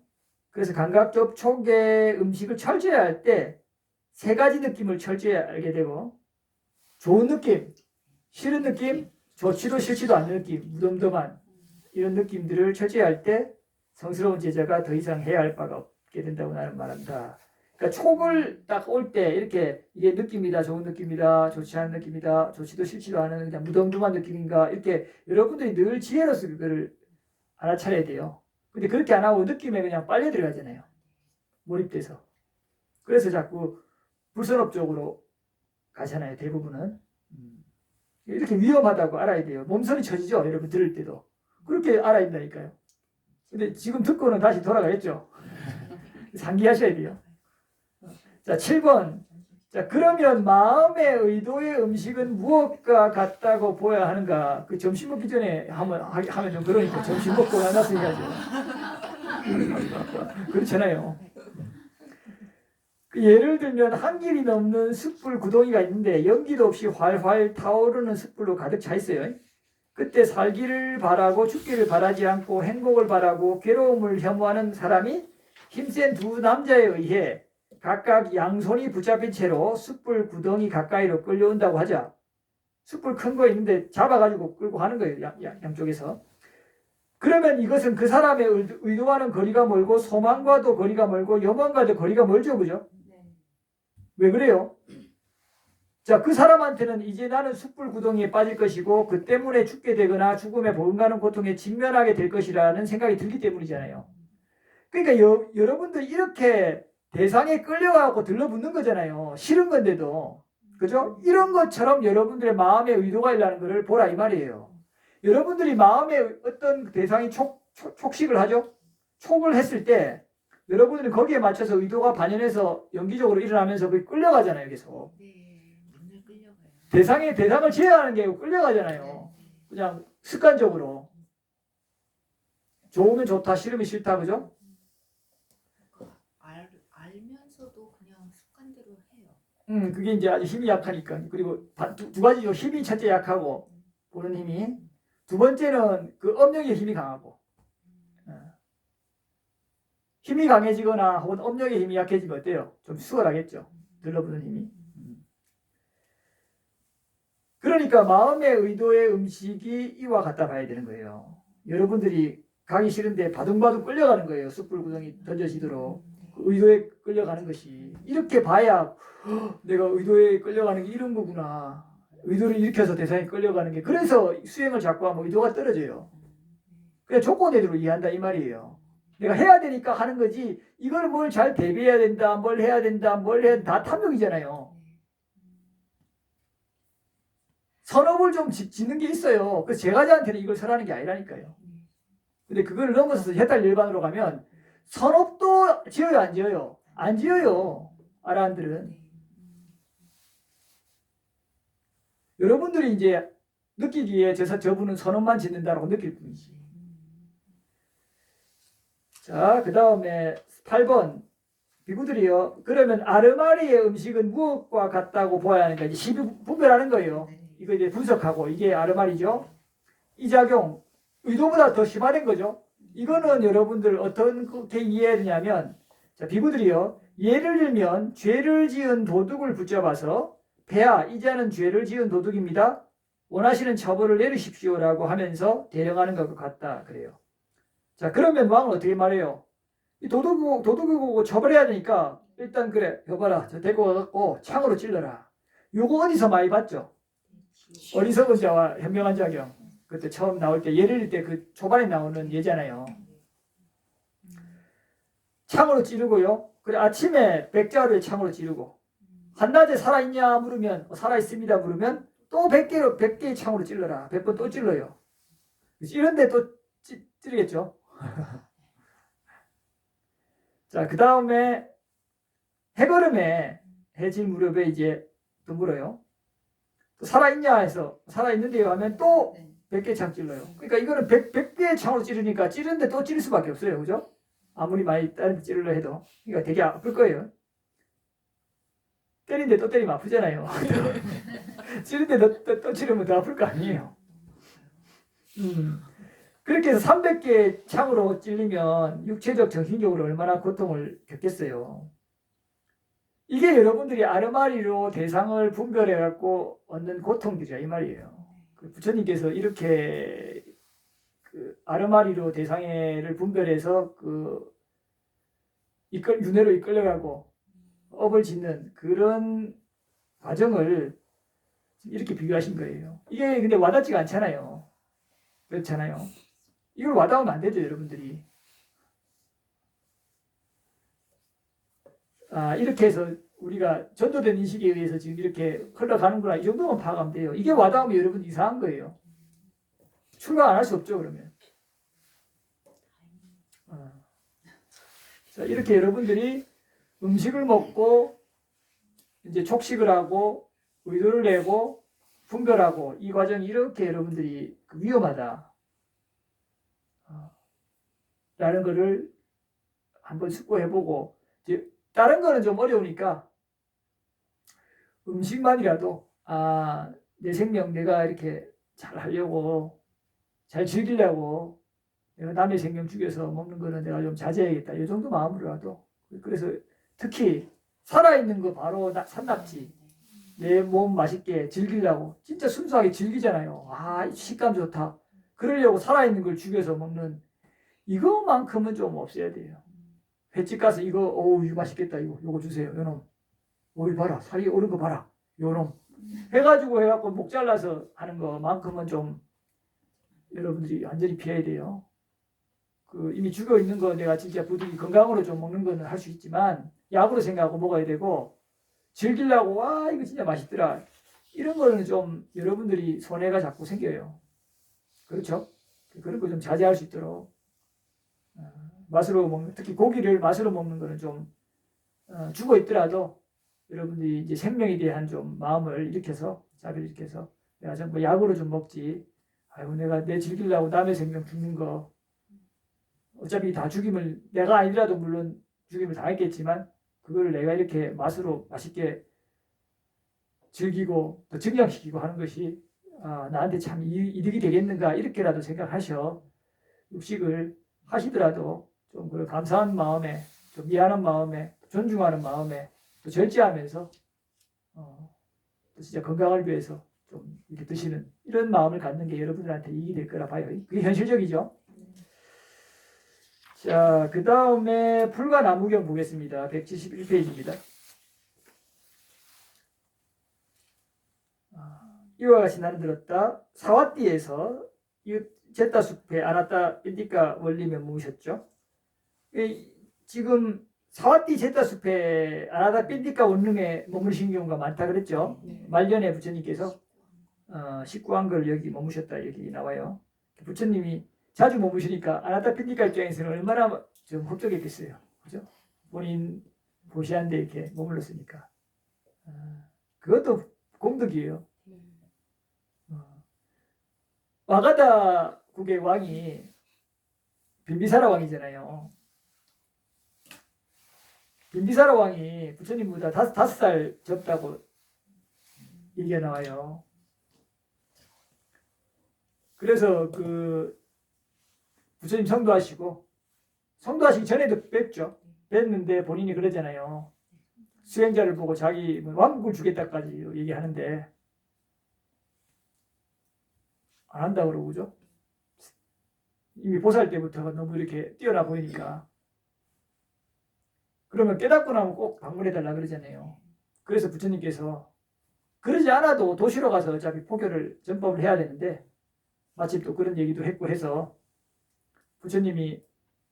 그래서 감각 접촉의 음식을 철저히 할 때 세 가지 느낌을 철저히 알게 되고, 좋은 느낌, 싫은 느낌, 좋지도 싫지도 않는 느낌, 무덤덤한 이런 느낌들을 철저히 할 때 성스러운 제자가 더 이상 해야 할 바가 없게 된다고 나는 말한다. 그러니까 촉을 딱 올 때 이렇게 이게 느낌이다, 좋은 느낌이다, 좋지 않은 느낌이다, 좋지도 싫지도 않은 그냥 무덤덤한 느낌인가 이렇게 여러분들이 늘 지혜로서 그거를 알아차려야 돼요. 근데 그렇게 안 하고 느낌에 그냥 빨려 들어가잖아요. 몰입돼서. 그래서 자꾸 불선업 쪽으로 가잖아요. 대부분은. 이렇게 위험하다고 알아야 돼요. 몸서리 쳐지죠. 여러분 들을 때도. 그렇게 알아야 된다니까요. 근데 지금 듣고는 다시 돌아가겠죠. 상기하셔야 돼요. 자, 7번. 자, 그러면 마음의 의도의 음식은 무엇과 같다고 보아야 하는가? 그 점심 먹기 전에 하면 좀 그러니까 점심 먹고 나서 해야죠. 그렇잖아요. 예를 들면 한 길이 넘는 숯불 구덩이가 있는데 연기도 없이 활활 타오르는 숯불로 가득 차 있어요. 그때 살기를 바라고 죽기를 바라지 않고 행복을 바라고 괴로움을 혐오하는 사람이 힘센 두 남자에 의해 각각 양손이 붙잡힌 채로 숯불 구덩이 가까이로 끌려온다고 하자. 숯불 큰 거 있는데 잡아가지고 끌고 가는 거예요. 양쪽에서. 그러면 이것은 그 사람의 의도와는 거리가 멀고 소망과도 거리가 멀고 염원과도 거리가 멀죠. 그죠? 왜 그래요? 자, 그 사람한테는 이제 나는 숯불 구덩이에 빠질 것이고 그 때문에 죽게 되거나 죽음에 버금가는 고통에 직면하게 될 것이라는 생각이 들기 때문이잖아요. 그러니까 여러분들 이렇게 대상에 끌려가고 들러붙는 거잖아요. 싫은 건데도. 그죠? 이런 것처럼 여러분들의 마음의 의도가 있다는 것을 보라 이 말이에요. 여러분들이 마음에 어떤 대상이 촉식을 하죠? 촉을 했을 때 여러분들은 거기에 맞춰서 의도가 반연해서 연기적으로 일어나면서 끌려가잖아요. 계속. 맨날 끌려가요. 대상을 제어하는 게 아니고 끌려가잖아요. 그냥 습관적으로. 좋으면 좋다, 싫으면 싫다, 그죠? 알면서도 그냥 습관대로 해요. 그게 이제 아주 힘이 약하니까. 그리고 두 가지죠. 힘이 첫째 약하고, 보는 힘이. 두 번째는 그 업력의 힘이 강하고. 힘이 강해지거나 혹은 업력의 힘이 약해지면 어때요? 좀 수월하겠죠. 들러붙는 힘이. 그러니까 마음의 의도의 음식이 이와 같다 봐야 되는 거예요. 여러분들이 가기 싫은데 바둥바둥 끌려가는 거예요. 숯불 구덩이 던져지도록. 의도에 끌려가는 것이. 이렇게 봐야 내가 의도에 끌려가는 게 이런 거구나. 의도를 일으켜서 대상에 끌려가는 게. 그래서 수행을 자꾸 하면 의도가 떨어져요. 그냥 조건대로 이해한다 이 말이에요. 내가 해야 되니까 하는 거지. 이걸 뭘 잘 대비해야 된다. 뭘 해야 된다. 뭘 해야 된다. 다 탐욕이잖아요. 선업을 좀 짓는 게 있어요. 그래서 제가자한테는 이걸 설하는 게 아니라니까요. 근데 그걸 넘어서서 해탈 일반으로 가면 선업도 지어요, 안 지어요? 안 지어요. 아라한들은. 네. 여러분들이 이제 느끼기에 저분은 선업만 짓는다라고 느낄 뿐이지. 자, 그 다음에 8번. 비구들이요. 그러면 아르마리의 음식은 무엇과 같다고 보아야 하는가? 이제 시비 분별하는 거예요. 이거 이제 분석하고 이게 아르마리죠. 이 작용 의도보다 더 심화된 거죠. 이거는 여러분들 어떻게 이해했냐면, 자, 비구들이요. 예를 들면 죄를 지은 도둑을 붙잡아서 배야, 이자는 죄를 지은 도둑입니다. 원하시는 처벌을 내리십시오라고 하면서 대령하는 것과 같다 그래요. 자, 그러면 왕은 어떻게 말해요? 이 도둑이고 처벌해야 되니까 일단 그래, 여봐라, 저 데리고 와갖고 창으로 찔러라. 요거 어디서 많이 봤죠? 어리석은 자와 현명한 자경. 그때 처음 나올 때 예를 들 때 그 초반에 나오는 예잖아요. 창으로 찌르고요. 그래, 아침에 백자를 창으로 찌르고 한낮에 살아있냐 물으면 살아있습니다 물으면 또 100개의 창으로 찔러라. 100번 또 찔러요. 찌른데 또 찌르겠죠. 자, 그 다음에 해걸음에 해질 무렵에 이제 또 물어요. 또 살아있냐 해서 살아있는데요 하면 또 100개 창 찔러요. 그러니까 이거는 100개의 창으로 찌르니까 찌르는데 또 찌를 수밖에 없어요. 그죠? 아무리 많이 다른 데 찌르려 해도. 그러니까 되게 아플 거예요. 때리는데 또 때리면 아프잖아요. 찌르는데 또 찌르면 더 아플 거 아니에요. 그렇게 해서 300개 창으로 찔리면 육체적, 정신적으로 얼마나 고통을 겪겠어요. 이게 여러분들이 아르마리로 대상을 분별해갖고 얻는 고통들이야 이 말이에요. 부처님께서 이렇게 그 아르마리로 대상을 분별해서 그 윤회로 이끌려가고 업을 짓는 그런 과정을 이렇게 비교하신 거예요. 이게 근데 와닿지가 않잖아요. 그렇잖아요. 이걸 와닿으면 안 되죠, 여러분들이. 이렇게 해서 우리가 전도된 인식에 의해서 지금 이렇게 흘러가는구나. 이 정도만 파악하면 돼요. 이게 와닿으면 여러분 이상한 거예요. 출가 안 할 수 없죠, 그러면. 자, 이렇게 여러분들이 음식을 먹고 이제 촉식을 하고 의도를 내고 분별하고 이 과정이 이렇게 여러분들이 위험하다. 라는 거를 한번 숙고해보고, 이제 다른 거는 좀 어려우니까 음식만이라도 내 생명 내가 이렇게 잘 하려고 잘 즐기려고 내가 남의 생명 죽여서 먹는 거는 내가 좀 자제해야겠다. 이 정도 마음으로라도. 그래서 특히 살아있는 거 바로 산낙지 내 몸 맛있게 즐기려고 진짜 순수하게 즐기잖아요. 식감 좋다. 그러려고 살아있는 걸 죽여서 먹는 이거만큼은 좀 없어야 돼요. 횟집 가서 이거 맛있겠다. 이거 주세요. 요놈. 오이 봐라. 살이 오른 거 봐라. 요놈. 해가지고 목 잘라서 하는 거만큼은 좀 여러분들이 완전히 피해야 돼요. 이미 죽어 있는 거 내가 진짜 부득이 건강으로 좀 먹는 거는 할 수 있지만 약으로 생각하고 먹어야 되고 즐기려고 이거 진짜 맛있더라. 이런 거는 좀 여러분들이 손해가 자꾸 생겨요. 그렇죠? 그런 거 좀 자제할 수 있도록 맛으로 먹는, 특히 고기를 맛으로 먹는 거는 좀 죽어 있더라도 여러분들이 이제 생명에 대한 좀 마음을 일으켜서 자비를 일으켜서 내가 전부 약으로 좀 먹지. 내가 내 즐기려고 남의 생명 죽는 거 어차피 다 죽임을 내가 아니라도 물론 죽임을 당했겠지만 그거를 내가 이렇게 맛으로 맛있게 즐기고 또 증량시키고 하는 것이 나한테 참 이득이 되겠는가 이렇게라도 생각하셔. 육식을 하시더라도 좀 그런 감사한 마음에 좀 미안한 마음에 존중하는 마음에 또 절제하면서 또 진짜 건강을 위해서 좀 이렇게 드시는 이런 마음을 갖는 게 여러분들한테 이익이 될 거라 봐요. 그게 현실적이죠. 자, 그 다음에 불가나무경 보겠습니다. 171페이지입니다. 이와 같이 나는 들었다. 사와띠에서 제타숲에 아나타 빈디카 원림에 묵으셨죠. 지금 사와띠 제타숲에 아나타 빈디카 원룸에 머무르신 경우가 많다 그랬죠. 말년에 부처님께서 19한걸 여기 머무셨다 여기 나와요. 부처님이 자주 머무시니까 아나타 핀디카 입장에서는 얼마나 좀 흡족했겠어요. 그죠? 본인 보시한데 이렇게 머물렀으니까. 그것도 공덕이에요. 마가다국의 왕이 빈비사라 왕이잖아요. 빈비사라 왕이 부처님보다 5살 젊다고 얘기가 나와요. 그래서 그 부처님 성도하시기 전에도 뵙죠. 뵀는데 본인이 그러잖아요. 수행자를 보고 자기 왕국을 주겠다까지 얘기하는데 안 한다고 그러고 그죠? 이미 보살 때부터가 너무 이렇게 뛰어나 보이니까. 그러면 깨닫고 나면 꼭 방문해달라 그러잖아요. 그래서 부처님께서 그러지 않아도 도시로 가서 어차피 포교를 전법을 해야 되는데 마침 또 그런 얘기도 했고 해서 부처님이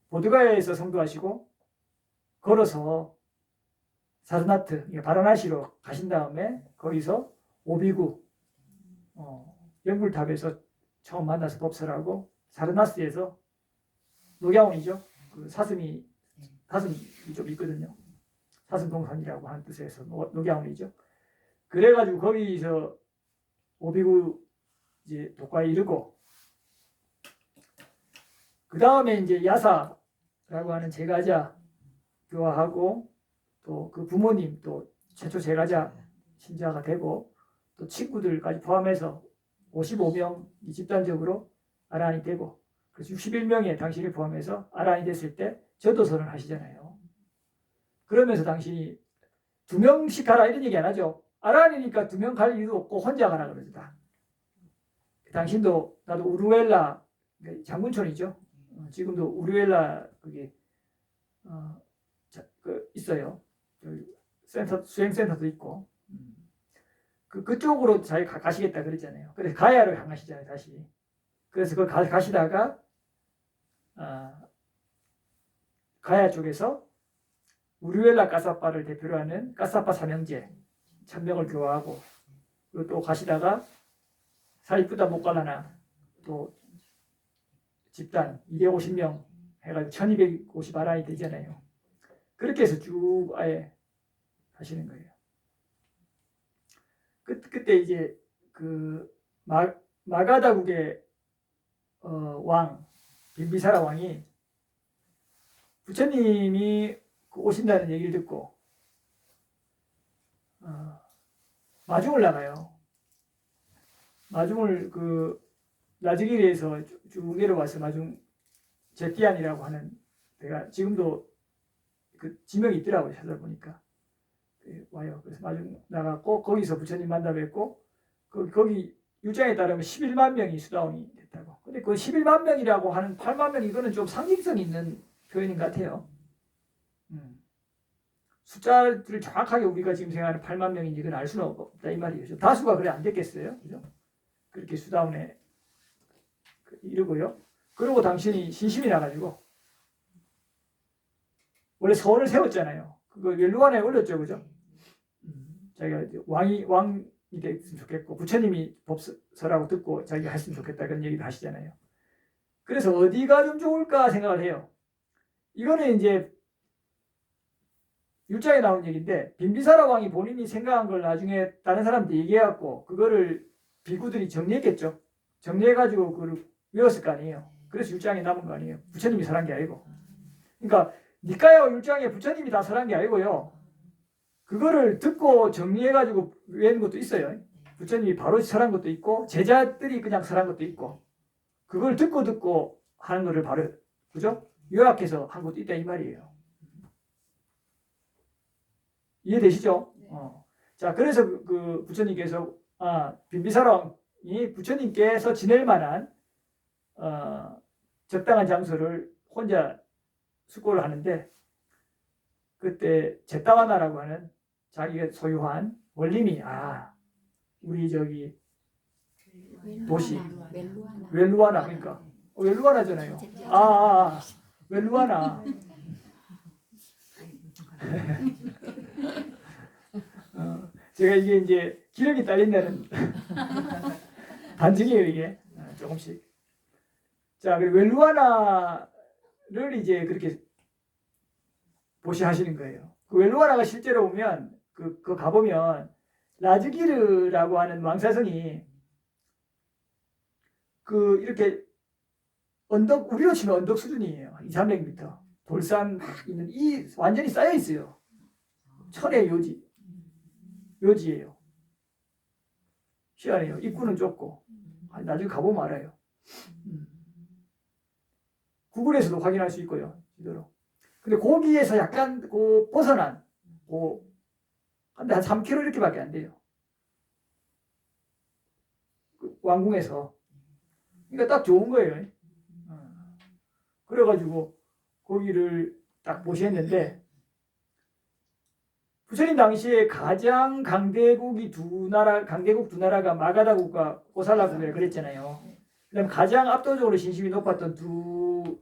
보드가야에서 성도하시고 걸어서 사르나트, 바라나시로 가신 다음에 거기서 오비구 영불탑에서 처음 만나서 법설하고 사르나스에서 녹야원이죠. 그 사슴이 좀 있거든요. 사슴동산이라고 하는 뜻에서 녹야원이죠. 그래가지고 거기서 오비구 이제 독과에 이르고 그 다음에 이제 야사라고 하는 제가자 교화하고 또 그 부모님 또 최초 제가자 신자가 되고 또 친구들까지 포함해서 55명이 집단적으로 아라한이 되고 그래서 61명의 당신을 포함해서 아라한이 됐을 때 저도선을 하시잖아요. 그러면서 당신이 2명씩 가라 이런 얘기 안 하죠. 아라한이니까 2명 갈 이유도 없고 혼자 가라 그러다. 당신도 나도 우루엘라 장군촌이죠. 지금도 우루엘라 그게 있어요. 수행센터도 있고 그쪽으로 자기 가시겠다 그랬잖아요. 그래서 가야로 향하시잖아요 다시. 그래서 그걸 가시다가 가야 쪽에서 우루엘라 까사빠를 대표로 하는 까사빠 삼형제 1000명을 교화하고 그리고 또 가시다가 사이프다 모깔라나 또 집단 250명 해가지고 1250 아라이 되잖아요. 그렇게 해서 쭉 아예 하시는 거예요. 그때 이제 그 마가다국의 왕 빈비사라 왕이 부처님이 오신다는 얘기를 듣고 마중을 나가요. 마중을 그 라즈기리에서 쭉 내려와서 마중 제티안이라고 하는 데가 지금도 그 지명이 있더라고요. 찾아보니까 와요. 그래서 마중 나갔고 거기서 부처님 만나 뵙고 거기 유장에 따르면 11만 명이 수다원이 됐다고. 근데 그 11만 명이라고 하는 8만 명 이거는 좀 상징성 있는 표현인 것 같아요. 숫자를 정확하게 우리가 지금 생각하는 8만 명인지 그건 알 수는 없다 이 말이죠. 다수가 그래 안 됐겠어요. 그죠? 그렇게 수다원에 이르고요. 그리고 당신이 신심이 나가지고 원래 서원을 세웠잖아요. 그거 멸루관에 올렸죠, 그죠? 자기가 왕이 됐으면 좋겠고 부처님이 법설하고 듣고 자기가 했으면 좋겠다 그런 얘기도 하시잖아요. 그래서 어디가 좀 좋을까 생각을 해요. 이거는 이제 율자에 나온 얘기인데 빈비사라 왕이 본인이 생각한 걸 나중에 다른 사람한테 얘기해갖고 그거를 비구들이 정리했겠죠. 정리해가지고 그걸 외웠을 거 아니에요. 그래서 율장에 남은 거 아니에요. 부처님이 설한 게 아니고. 그러니까 니까야 율장에 부처님이 다 설한 게 아니고요. 그거를 듣고 정리해가지고 외우는 것도 있어요. 부처님이 바로 설한 것도 있고 제자들이 그냥 설한 것도 있고 그걸 듣고 하는 거를 바로 그죠? 요약해서 한 것도 있다 이 말이에요. 이해되시죠? 자, 그래서 그 부처님께서 빈비사랑이 부처님께서 지낼 만한 적당한 장소를 혼자 숙고를 하는데 그때 제타와나라고 하는 자기가 소유한 원림이 우리 저기 도시 웰루아나 그러니까 웰루아나잖아요. 웰루아나. 제가 이게 이제 기력이 딸린다는 반증이에요 이게 조금씩. 자, 그리고 웰루아나를 이제 그렇게 보시하시는 거예요. 그 웰루아나가 실제로 보면 그 가보면 라즈기르라고 하는 왕사성이 그 이렇게 언덕 우리로 치면 언덕 수준이에요. 2, 300m 돌산 막 있는 이 완전히 쌓여 있어요. 천의 요지예요. 희한해요. 입구는 좁고 나중에 가보면 알아요. 구글에서도 확인할 수 있고요. 지도로. 근데 거기에서 약간 벗어난 한 3km 이렇게밖에 안 돼요. 그 왕궁에서. 그러니까 딱 좋은 거예요. 그래가지고 거기를 딱 모셨는데 부처님 당시에 가장 강대국 두 나라가 마가다국과 고살라국이라 그랬잖아요. 그다음 가장 압도적으로 신심이 높았던 두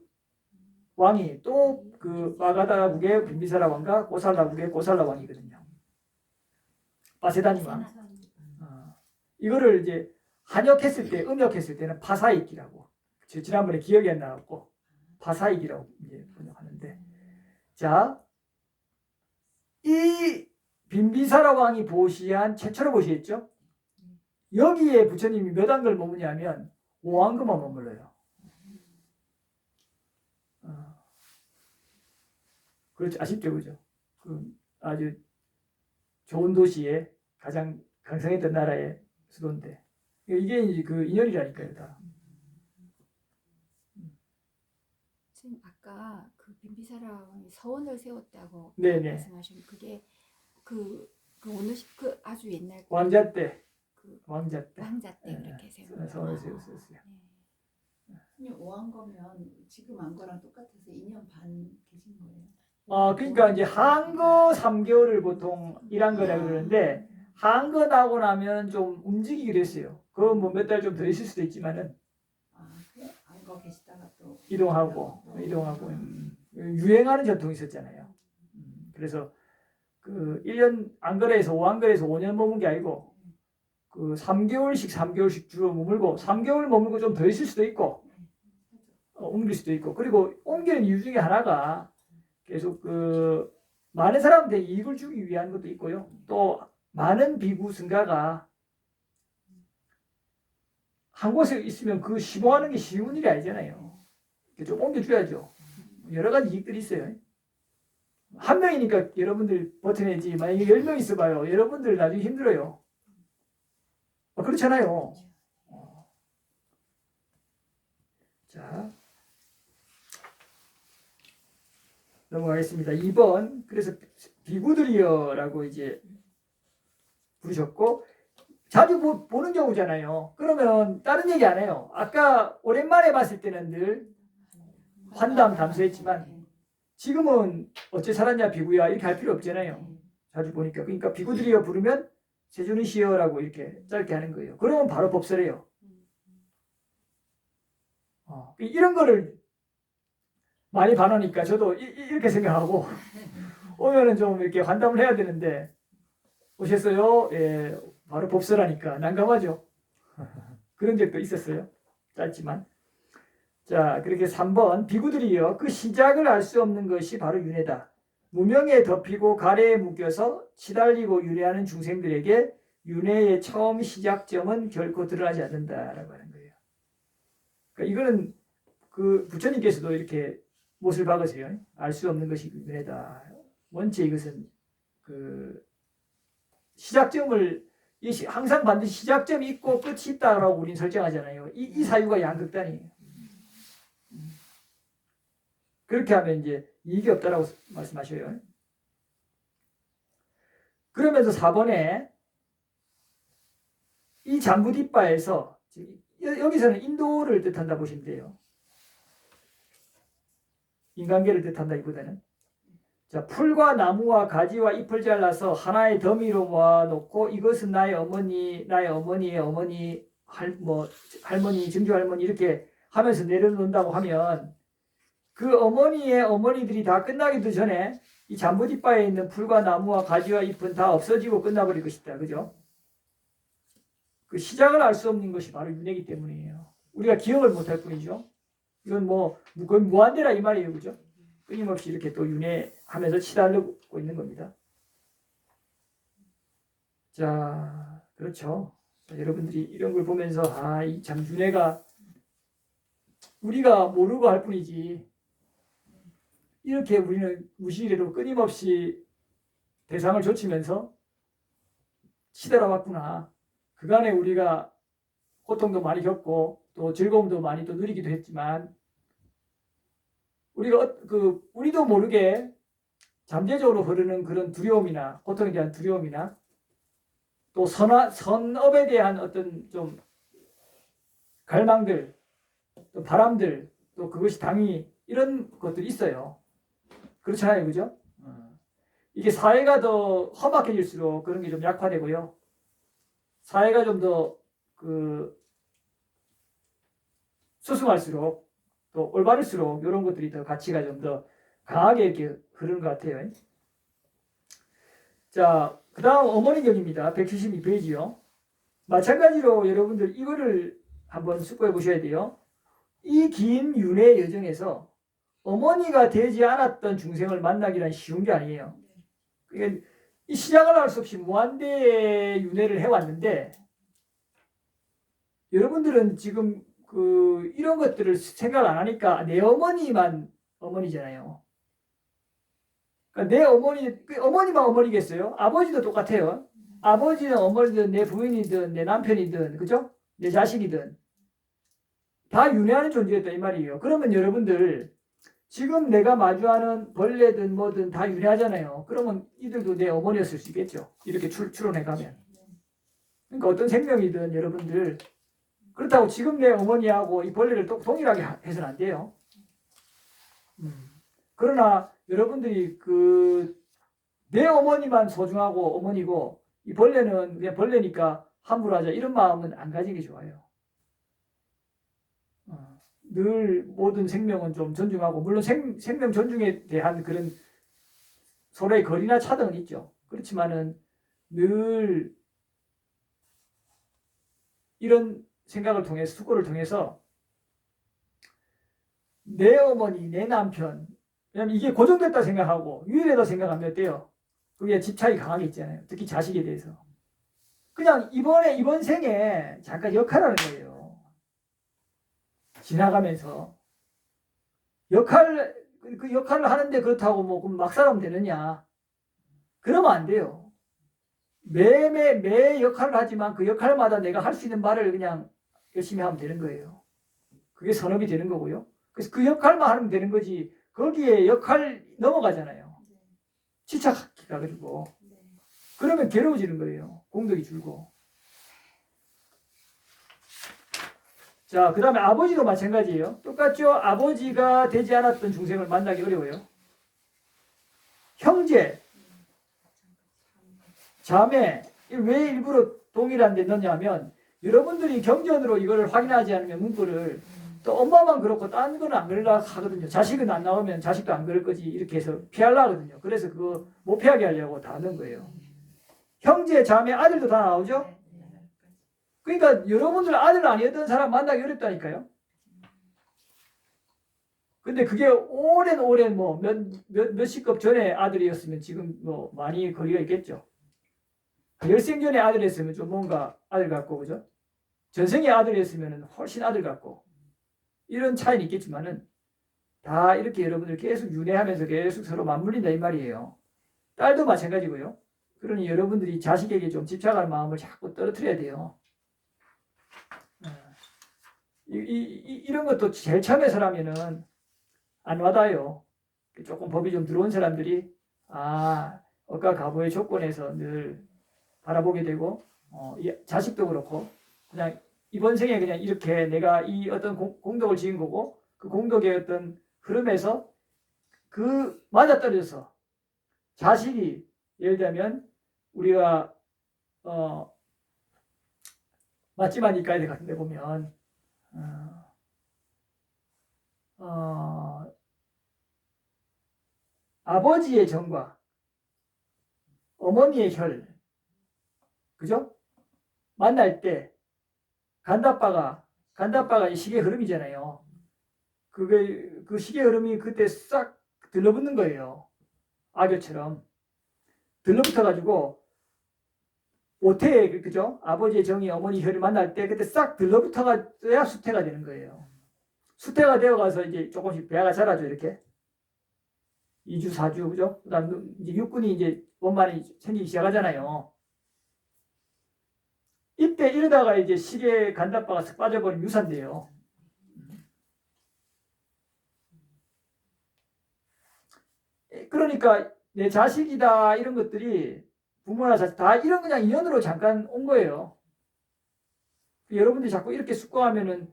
왕이 또 그 마가다국의 빈비사라 왕과 고살라국의 고살라 왕이거든요. 바세다니 왕. 이거를 이제 음역했을 때는 파사익이라고. 지난번에 기억이 안 나갖고 파사익이라고 이제 번역하는데, 자, 이 빈비사라 왕이 보시한 최초로 보시했죠. 여기에 부처님이 몇 안걸 머무냐면 5안거만 머물러요. 그렇죠. 아쉽죠, 그죠? 아주 좋은 도시에 가장 강성했던 나라의 수도인데 이게 이제 그 인연이라니까요, 다. 지금 아까 그 빈비사라 왕이 서원을 세웠다고 네네. 말씀하신 그게 그 어느 그 아주 옛날 왕자 때 왕자 때 네. 그렇게 세웠어요. 서원을 세웠어요. 네. 5한 거면 지금 한 거랑 똑같아서 2년 반 계신 거예요. 그러니까 이제 한거 3개월을 보통 일한 거라 그러는데 한거 나고 나면 좀 움직이기로 했어요. 그거 뭐 몇 달 좀 더 있을 수도 있지만은 한거 계시다가 또 이동하고 유행하는 전통이 있었잖아요. 그래서 그 1년 안거래에서 5안거래에서 5년 머문 게 아니고 그 3개월씩 주로 머물고 3개월 머물고 좀 더 있을 수도 있고 옮길 수도 있고, 그리고 옮기는 이유 중에 하나가 계속 그 많은 사람한테 이익을 주기 위한 것도 있고요. 또 많은 비구 승가가 한 곳에 있으면 그 시봉하는 게 쉬운 일이 아니잖아요. 좀 옮겨줘야죠. 여러 가지 이익들이 있어요. 한 명이니까 여러분들 버텨내지, 만약에 10명 있어봐요. 여러분들 나중에 힘들어요. 그렇잖아요. 자, 넘어가겠습니다. 2번. 그래서 비구들이여라고 이제 부르셨고, 자주 보는 경우잖아요. 그러면 다른 얘기 안 해요. 아까 오랜만에 봤을 때는 늘 환담 담소했지만 지금은 어째 살았냐 비구야 이렇게 할 필요 없잖아요. 자주 보니까. 그러니까 비구들이여 부르면 세존이시여라고 이렇게 짧게 하는 거예요. 그러면 바로 법설해요. 이런 거를 많이 봐놓으니까 저도 이렇게 생각하고 오면은 좀 이렇게 환담을 해야 되는데 오셨어요? 예, 바로 법설하니까 난감하죠. 그런 적도 있었어요. 짧지만. 자, 그렇게 3번 비구들이여 그 시작을 알 수 없는 것이 바로 윤회다. 무명에 덮이고 가래에 묶여서 시달리고 윤회하는 중생들에게 윤회의 처음 시작점은 결코 드러나지 않는다라고 하는 거예요. 그러니까 이거는 그 부처님께서도 이렇게 못을 박으세요. 알 수 없는 것이 윤회다. 원체 이것은 그 시작점을 항상 반드시 시작점이 있고 끝이 있다라고 우리는 설정하잖아요. 이 사유가 양극단이에요. 그렇게 하면 이제 이익이 없다라고 말씀하셔요. 그러면서 4번에 이 잠부디바에서 여기서는 인도를 뜻한다 보시면 돼요. 인간계를 뜻한다기보다는. 자, 풀과 나무와 가지와 잎을 잘라서 하나의 더미로 모아놓고 이것은 나의 어머니, 나의 어머니의 어머니, 할머니, 증조할머니 이렇게 하면서 내려놓는다고 하면 그 어머니의 어머니들이 다 끝나기도 전에 이 잠부디바에 있는 풀과 나무와 가지와 잎은 다 없어지고 끝나버릴 것이다. 그죠? 그 시작을 알 수 없는 것이 바로 윤회이기 때문이에요. 우리가 기억을 못할 뿐이죠. 이건 뭐 거의 무한대라 이 말이에요, 그죠? 끊임없이 이렇게 또 윤회하면서 치달르고 있는 겁니다. 자, 그렇죠. 자, 여러분들이 이런 걸 보면서 이 참 윤회가 우리가 모르고 할 뿐이지 이렇게 우리는 무시리로 끊임없이 대상을 좇으면서 치달아왔구나. 그간에 우리가 고통도 많이 겪고 또 즐거움도 많이 또 누리기도 했지만 우리가 우리도 모르게 잠재적으로 흐르는 그런 두려움이나 고통에 대한 두려움이나 또 선업에 대한 어떤 좀 갈망들, 또 바람들, 또 그것이 당연히 이런 것들이 있어요. 그렇잖아요, 그죠? 이게 사회가 더 험악해질수록 그런 게 좀 약화되고요. 사회가 좀 더 수승할수록 또 올바를수록 이런 것들이 더 가치가 좀 더 강하게 이렇게 흐르는 것 같아요. 자, 그 다음 어머니경입니다. 172페이지요. 마찬가지로 여러분들 이거를 한번 숙고해 보셔야 돼요. 이 긴 윤회 여정에서 어머니가 되지 않았던 중생을 만나기란 쉬운 게 아니에요. 그러니까 이 시작을 할 수 없이 무한대의 윤회를 해왔는데 여러분들은 지금 이런 것들을 생각을 안 하니까 내 어머니만 어머니잖아요. 그러니까 내 어머니만 어머니겠어요? 아버지도 똑같아요. 아버지는 어머니든 내 부인이든 내 남편이든 그죠? 내 자식이든 다 윤회하는 존재였다 이 말이에요. 그러면 여러분들 지금 내가 마주하는 벌레든 뭐든 다 윤회하잖아요. 그러면 이들도 내 어머니였을 수 있겠죠. 이렇게 추론해 가면. 그러니까 어떤 생명이든 여러분들 그렇다고 지금 내 어머니하고 이 벌레를 동일하게 해서는 안 돼요. 그러나 여러분들이 내 어머니만 소중하고 어머니고 이 벌레는 그냥 벌레니까 함부로 하자 이런 마음은 안 가지는 게 좋아요. 늘 모든 생명은 좀 존중하고 물론 생명 존중에 대한 그런 서로의 거리나 차등은 있죠. 그렇지만은 늘 이런 생각을 통해서 수고를 통해서 내 어머니, 내 남편 왜냐면 이게 고정됐다 생각하고 유일하다 생각하면 어때요? 그게 집착이 강하게 있잖아요. 특히 자식에 대해서. 그냥 이번 생에 잠깐 역할하는 거예요. 지나가면서 그 역할을 하는데 그렇다고 뭐 그럼 막 살아면 되느냐? 그러면 안 돼요. 매 역할을 하지만 그 역할마다 내가 할 수 있는 말을 그냥 열심히 하면 되는 거예요. 그게 선업이 되는 거고요. 그래서 그 역할만 하면 되는 거지. 거기에 역할 넘어가잖아요. 지착해가지고. 그러면 괴로워지는 거예요. 공덕이 줄고. 자, 그 다음에 아버지도 마찬가지예요. 똑같죠? 아버지가 되지 않았던 중생을 만나기 어려워요. 형제, 자매, 왜 일부러 동일한 데 넣냐면 여러분들이 경전으로 이걸 확인하지 않으면 문구를 또 엄마만 그렇고 딴 거는 안 그러려 하거든요. 자식은 안 나오면 자식도 안 그럴 거지 이렇게 해서 피하려 하거든요. 그래서 그거 못 피하게 하려고 다 넣은 거예요. 형제, 자매, 아들도 다 나오죠? 그러니까 여러분들 아들 아니었던 사람 만나기 어렵다니까요. 근데 그게 오랜 뭐 몇십 급 전에 아들이었으면 지금 뭐 많이 거리가 있겠죠. 열생 전에 아들이었으면 좀 뭔가 아들 같고 그죠? 전생에 아들이었으면 훨씬 아들 같고 이런 차이는 있겠지만은 다 이렇게 여러분들 계속 윤회하면서 계속 서로 맞물린다 이 말이에요. 딸도 마찬가지고요. 그러니 여러분들이 자식에게 좀 집착할 마음을 자꾸 떨어뜨려야 돼요. 이런 것도 제일 처음에 사람에는 안 와닿아요. 조금 법이 좀 들어온 사람들이 억가 가보의 조건에서 늘 바라보게 되고 자식도 그렇고 그냥 이번 생에 그냥 이렇게 내가 이 어떤 공덕을 지은 거고 그 공덕의 어떤 흐름에서 그 맞아떨어져서 자식이 예를 들면 우리가 맞지만 이까지 같은 데 보면 아버지의 정과 어머니의 혈 그죠? 만날 때 간다빠가 이 식의 흐름이잖아요. 그 시계 흐름이 그때 싹 들러붙는 거예요. 악교처럼 들러붙어가지고 오태, 그죠? 아버지의 정이 어머니 혈이 만날 때 그때 싹 들러붙어가야 수태가 되는 거예요. 수태가 되어가서 이제 조금씩 배가 자라죠. 이렇게 2주 4주, 그죠? 그다음 이제 육군이 이제 원만히 생기기 시작하잖아요. 이때 이러다가 이제 시계 간다바가 쓱 빠져버린 유산돼요. 그러니까 내 자식이다 이런 것들이 부모나 자식 다 이런 그냥 인연으로 잠깐 온 거예요. 여러분들이 자꾸 이렇게 숙고하면은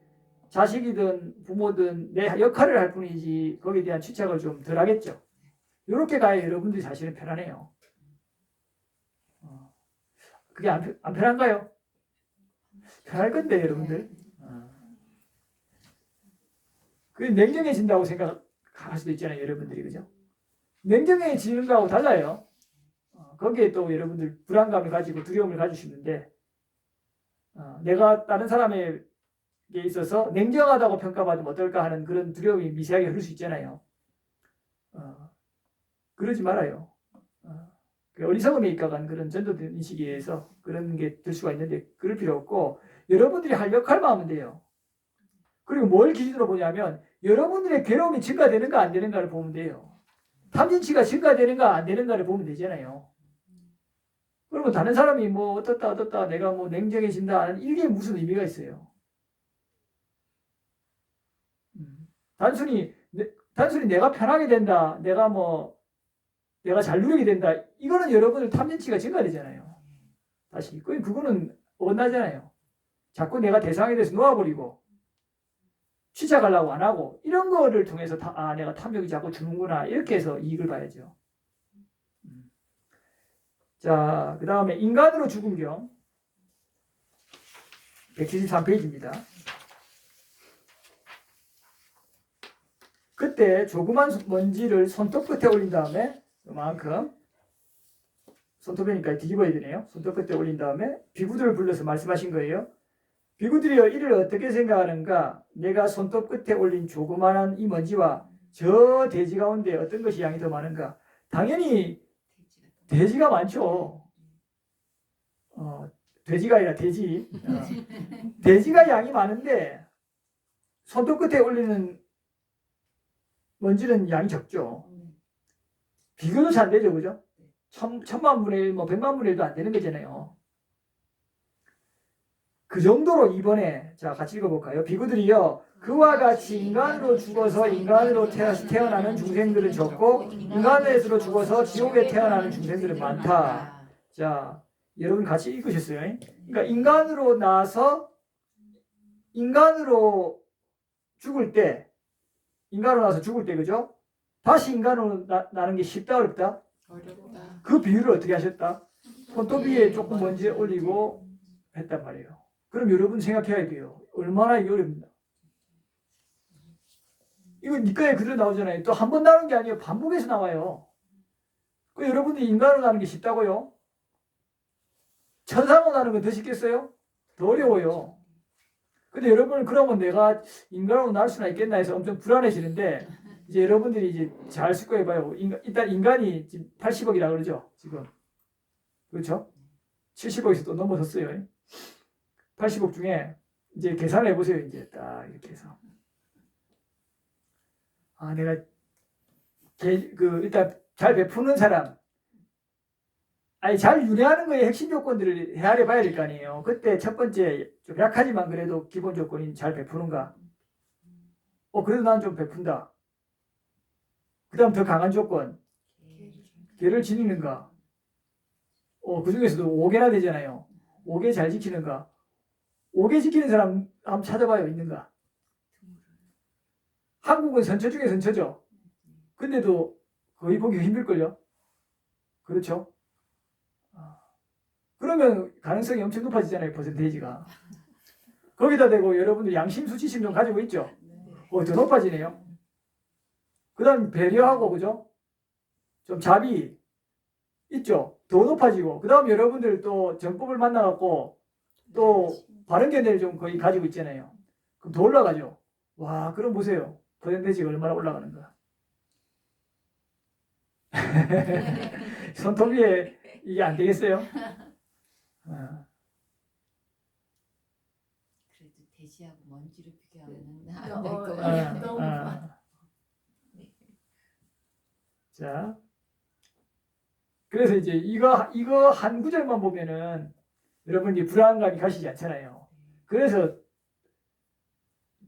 자식이든 부모든 내 역할을 할 뿐이지 거기에 대한 집착을 좀 덜 하겠죠. 이렇게 가야 여러분들이 사실은 편안해요. 그게 안 편한가요? 편할 건데 여러분들. 그게 냉정해진다고 생각할 수도 있잖아요. 여러분들이. 그죠? 냉정해지는 거하고 달라요. 거기에 또 여러분들 불안감을 가지고 두려움을 가지시는데 내가 다른 사람에게 있어서 냉정하다고 평가받으면 어떨까 하는 그런 두려움이 미세하게 흐를 수 있잖아요. 그러지 말아요. 어리석음에 입각한 그런 전도된 인식에 의해서 그런 게 될 수가 있는데 그럴 필요 없고 여러분들이 할 역할만 하면 돼요. 그리고 뭘 기준으로 보냐면 여러분들의 괴로움이 증가되는가 안 되는가를 보면 돼요. 탐진치가 증가되는가 안 되는가를 보면 되잖아요. 그러면 다른 사람이 뭐 어떻다 내가 뭐 냉정해진다 하는 이게 무슨 의미가 있어요. 단순히 내가 편하게 된다, 내가 잘 누리게 된다, 이거는 여러분들 탐진치가 증가되잖아요. 다시 그거는 어긋나잖아요. 자꾸 내가 대상에 대해서 놓아버리고 취착하려고 안 하고 이런 거를 통해서 내가 탐욕이 자꾸 주는구나 이렇게 해서 이익을 봐야죠. 자, 그 다음에 인간으로 죽은 경 173페이지입니다. 그때 조그만 먼지를 손톱 끝에 올린 다음에 그만큼 손톱이니까 뒤집어야 되네요. 손톱 끝에 올린 다음에 비구들을 불러서 말씀하신 거예요. 비구들이여 이를 어떻게 생각하는가? 내가 손톱 끝에 올린 조그만한 이 먼지와 저 돼지 가운데 어떤 것이 양이 더 많은가? 당연히 돼지가 많죠. 돼지가 아니라 돼지. 돼지가 양이 많은데 손톱 끝에 올리는 먼지는 양이 적죠. 비교도 잘 안 되죠, 그죠? 천만 분의 1, 뭐 100만 분의 1도 안 되는 거잖아요. 그 정도로 이번에 자 같이 읽어볼까요? 비구들이여 그와 같이 인간으로 죽어서 인간으로 태어나는 중생들은 적고 인간으로 죽어서 지옥에 태어나는 중생들은 많다. 자, 여러분 같이 읽으셨어요? 그러니까 인간으로 나서 인간으로 죽을 때 그죠? 다시 인간으로 나는 게 쉽다 어렵다? 어렵다. 그 비유를 어떻게 하셨다? 손톱 위에 조금 먼지 올리고 했단 말이에요. 그럼 여러분 생각해야 돼요. 얼마나 이게 어렵나. 이거 니꺼에 그대로 나오잖아요. 또 한 번 나오는 게 아니에요. 반복해서 나와요. 그 여러분들이 인간으로 나는 게 쉽다고요? 천상으로 나는 건 더 쉽겠어요? 더 어려워요. 근데 여러분은 그러면 내가 인간으로 날 수나 있겠나 해서 엄청 불안해지는데 이제 여러분들이 이제 잘 숙고해봐요. 일단 인간이 지금 80억이라 그러죠. 지금. 그렇죠? 70억에서 또 넘어섰어요. 80억 중에 이제 계산해 보세요. 이제 딱 이렇게 해서. 내가 일단 잘 베푸는 사람, 잘 윤회하는 거에 핵심 조건들을 헤아려 봐야 될 거 아니에요. 그때 첫 번째 좀 약하지만 그래도 기본 조건이 잘 베푸는가. 그래도 난 좀 베푼다. 그 다음 더 강한 조건, 계를 지니는가. 그 중에서도 5개나 되잖아요. 5개 잘 지키는가. 5개 지키는 사람 한번 찾아봐요. 있는가. 한국은 선처 중에 선처죠. 근데도 거의 보기 힘들걸요. 그렇죠? 그러면 가능성이 엄청 높아지잖아요. 퍼센테이지가. 거기다 대고 여러분들 양심 수치심 좀 가지고 있죠. 더 높아지네요. 그 다음 배려하고 그죠? 좀 자비 있죠. 더 높아지고 그 다음 여러분들 또 정법을 만나갖고 또 바른 견해를 좀 거의 가지고 있잖아요. 그럼 더 올라가죠. 와, 그럼 보세요. 퍼센테이지가 얼마나 올라가는가. 손톱 위에 이게 안 되겠어요? 어. 그래도 돼지하고 먼지를 비교하면 어, 안될것 어, 같아요. 너무 자, 그래서 이제 이거 한 구절만 보면은 여러분이 불안감이 가시지 않잖아요. 그래서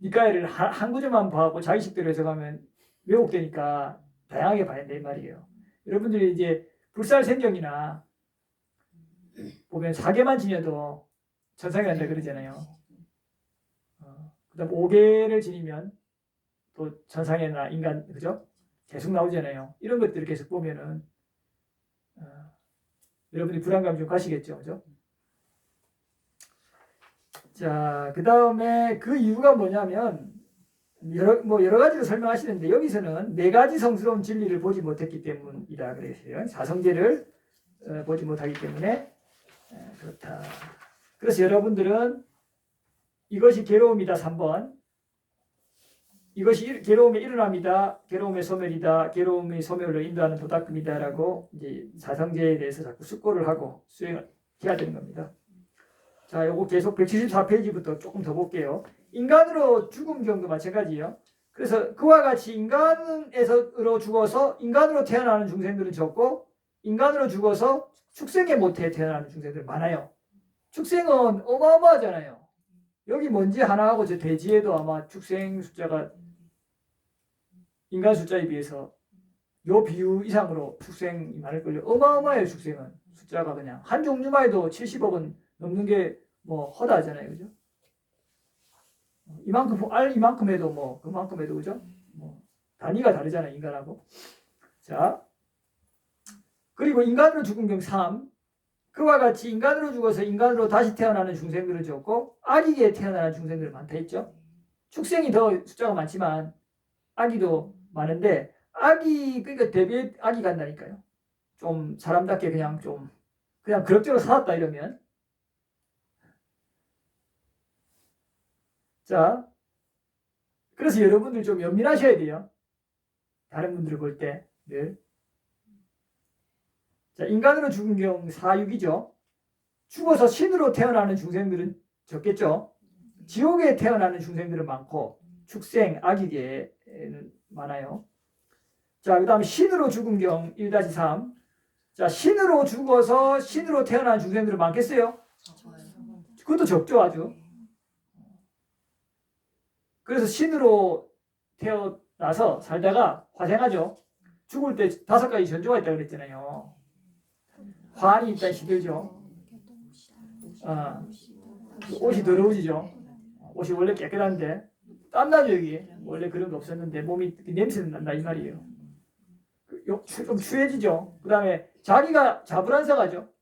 니까이를 한 구절만 봐고 자기식대로 해석하면 왜곡되니까 다양하게 봐야 된다 이 말이에요. 여러분들이 이제 불살생경이나 보면 사계만 지녀도 천상에 간다 그러잖아요. 그다음 5개를 지니면 또 천상에나 인간 그죠? 계속 나오잖아요. 이런 것들을 계속 보면은 여러분이 불안감 좀 가시겠죠, 그죠? 자, 그 다음에 그 이유가 뭐냐면 여러 가지로 설명하시는데 여기서는 네 가지 성스러운 진리를 보지 못했기 때문이다 그랬어요. 사성제를 보지 못하기 때문에 그렇다. 그래서 여러분들은 이것이 괴로움이다 3번. 이것이 괴로움의 일어남이다. 괴로움의 소멸이다. 괴로움의 소멸로 인도하는 도닦음이다라고 이제 사성제에 대해서 자꾸 숙고를 하고 수행을 해야 되는 겁니다. 자, 요거 계속 174페이지부터 조금 더 볼게요. 인간으로 죽은 경우도 마찬가지예요. 그래서 그와 같이 인간으로 죽어서 인간으로 태어나는 중생들은 적고 인간으로 죽어서 축생의 모태에 태어나는 중생들 많아요. 축생은 어마어마하잖아요. 여기 먼지 하나하고 저 돼지에도 아마 축생 숫자가 인간 숫자에 비해서 요 비율 이상으로 축생이 많을걸요. 어마어마해요. 축생은 숫자가 그냥 한 종류만 해도 70억은 넘는 게 뭐 허다하잖아요. 그죠? 이만큼 해도 뭐 그만큼 해도 그죠? 뭐 단위가 다르잖아요. 인간하고. 자, 그리고 인간으로 죽은 경우 3. 그와 같이 인간으로 죽어서 인간으로 다시 태어나는 중생들을 적고 아기에 태어나는 중생들 많다 했죠. 축생이 더 숫자가 많지만 아기도 많은데 아기 그러니까 대비에 아기 간다니까요. 좀 사람답게 그냥 그럭저럭 살았다 이러면 자 그래서 여러분들 좀 연민하셔야 돼요. 다른 분들을 볼 때 늘. 자, 인간으로 죽은 경우 4육이죠. 죽어서 신으로 태어나는 중생들은 적겠죠. 지옥에 태어나는 중생들은 많고 축생, 아기계는 많아요. 자, 그 다음에 신으로 죽은 경우 1-3. 자, 신으로 죽어서 신으로 태어나는 중생들은 많겠어요? 적어요. 그것도 적죠, 아주. 그래서 신으로 태어나서 살다가 화생하죠. 죽을 때 5가지 전조가 있다고 그랬잖아요. 환이 일단 시들죠. 옷이 더러워지죠. 옷이 원래 깨끗한데 땀나죠 여기. 원래 그런 게 없었는데 몸이 냄새는 난다 이 말이에요. 좀 추해지죠. 그 다음에 자기가 자불안사가죠.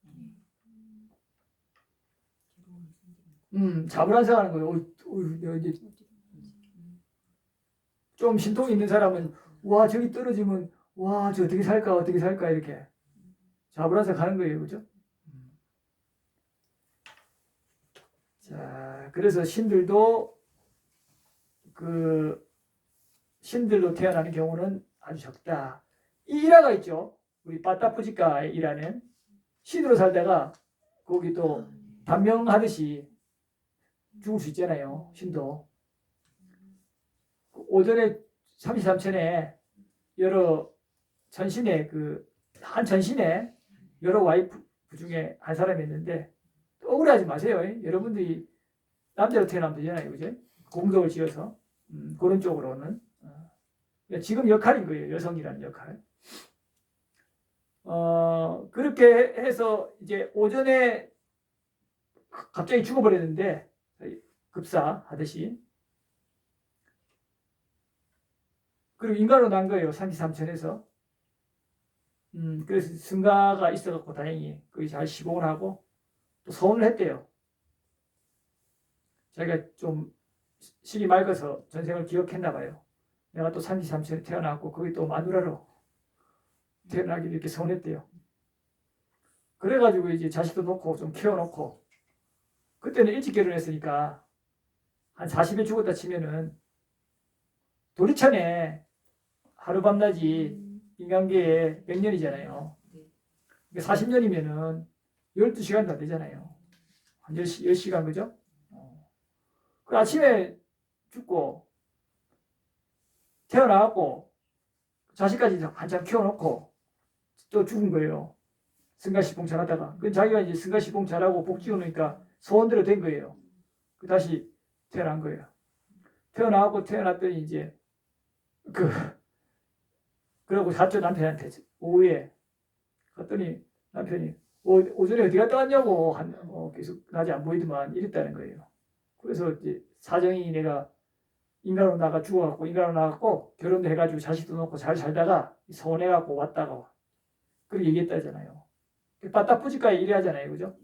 자불안사가는 거예요. 이제 좀 신통이 있는 사람은 와 저기 떨어지면 와 저 어떻게 살까 이렇게 자불안사 가는 거예요, 그죠? 자, 그래서 신들도 신들로 태어나는 경우는 아주 적다. 이 일화가 있죠. 우리 빠따푸지카의 일화는 신으로 살다가 거기 또 단명하듯이 죽을 수 있잖아요. 신도. 오전에 33천에 여러 전신에 한 전신에 여러 와이프 중에 한 사람이 있는데 억울해하지 마세요. 여러분들이 남자로 태어나면 되잖아요. 그죠? 공덕을 지어서 그런 쪽으로는 지금 역할인 거예요. 여성이라는 역할. 그렇게 해서 이제 오전에 갑자기 죽어버렸는데 급사하듯이 그리고 인간으로 난 거예요. 산지삼천에서. 그래서 승가가 있어갖고 다행히 거기 잘 시공을 하고 또 서원을 했대요. 자기가 좀 실이 맑아서 전생을 기억했나 봐요. 내가 또 산지삼천에 태어났고 거기 또 마누라로 태어나기를 이렇게 서원했대요. 그래가지고 이제 자식도 놓고 좀 키워놓고 그때는 일찍 결혼했으니까 한 40에 죽었다 치면은 도리천에 하루밤낮이 인간계의 100년이잖아요. 네. 40년이면은 12시간 다 되잖아요. 한 10시간, 그죠? 그 아침에 죽고, 태어나갖고, 자식까지 한참 키워놓고, 또 죽은 거예요. 승가시봉 잘하다가. 그 자기가 이제 승가시봉 잘하고 복 지어놓으니까 소원대로 된 거예요. 그 다시 태어난 거예요. 태어났더니 이제, 그러고 사촌 남편한테 오후에 갔더니 남편이 오전에 어디 갔다 왔냐고 계속 낮에 안 보이더만 이랬다는 거예요. 그래서 이제 사정이 내가 인간으로 나가 죽어갖고 인간으로 나갔고 결혼도 해가지고 자식도 놓고 잘 살다가 서운해갖고 왔다가 그렇게 얘기했다잖아요. 빠따뿌지까지 이래 하잖아요. 그죠?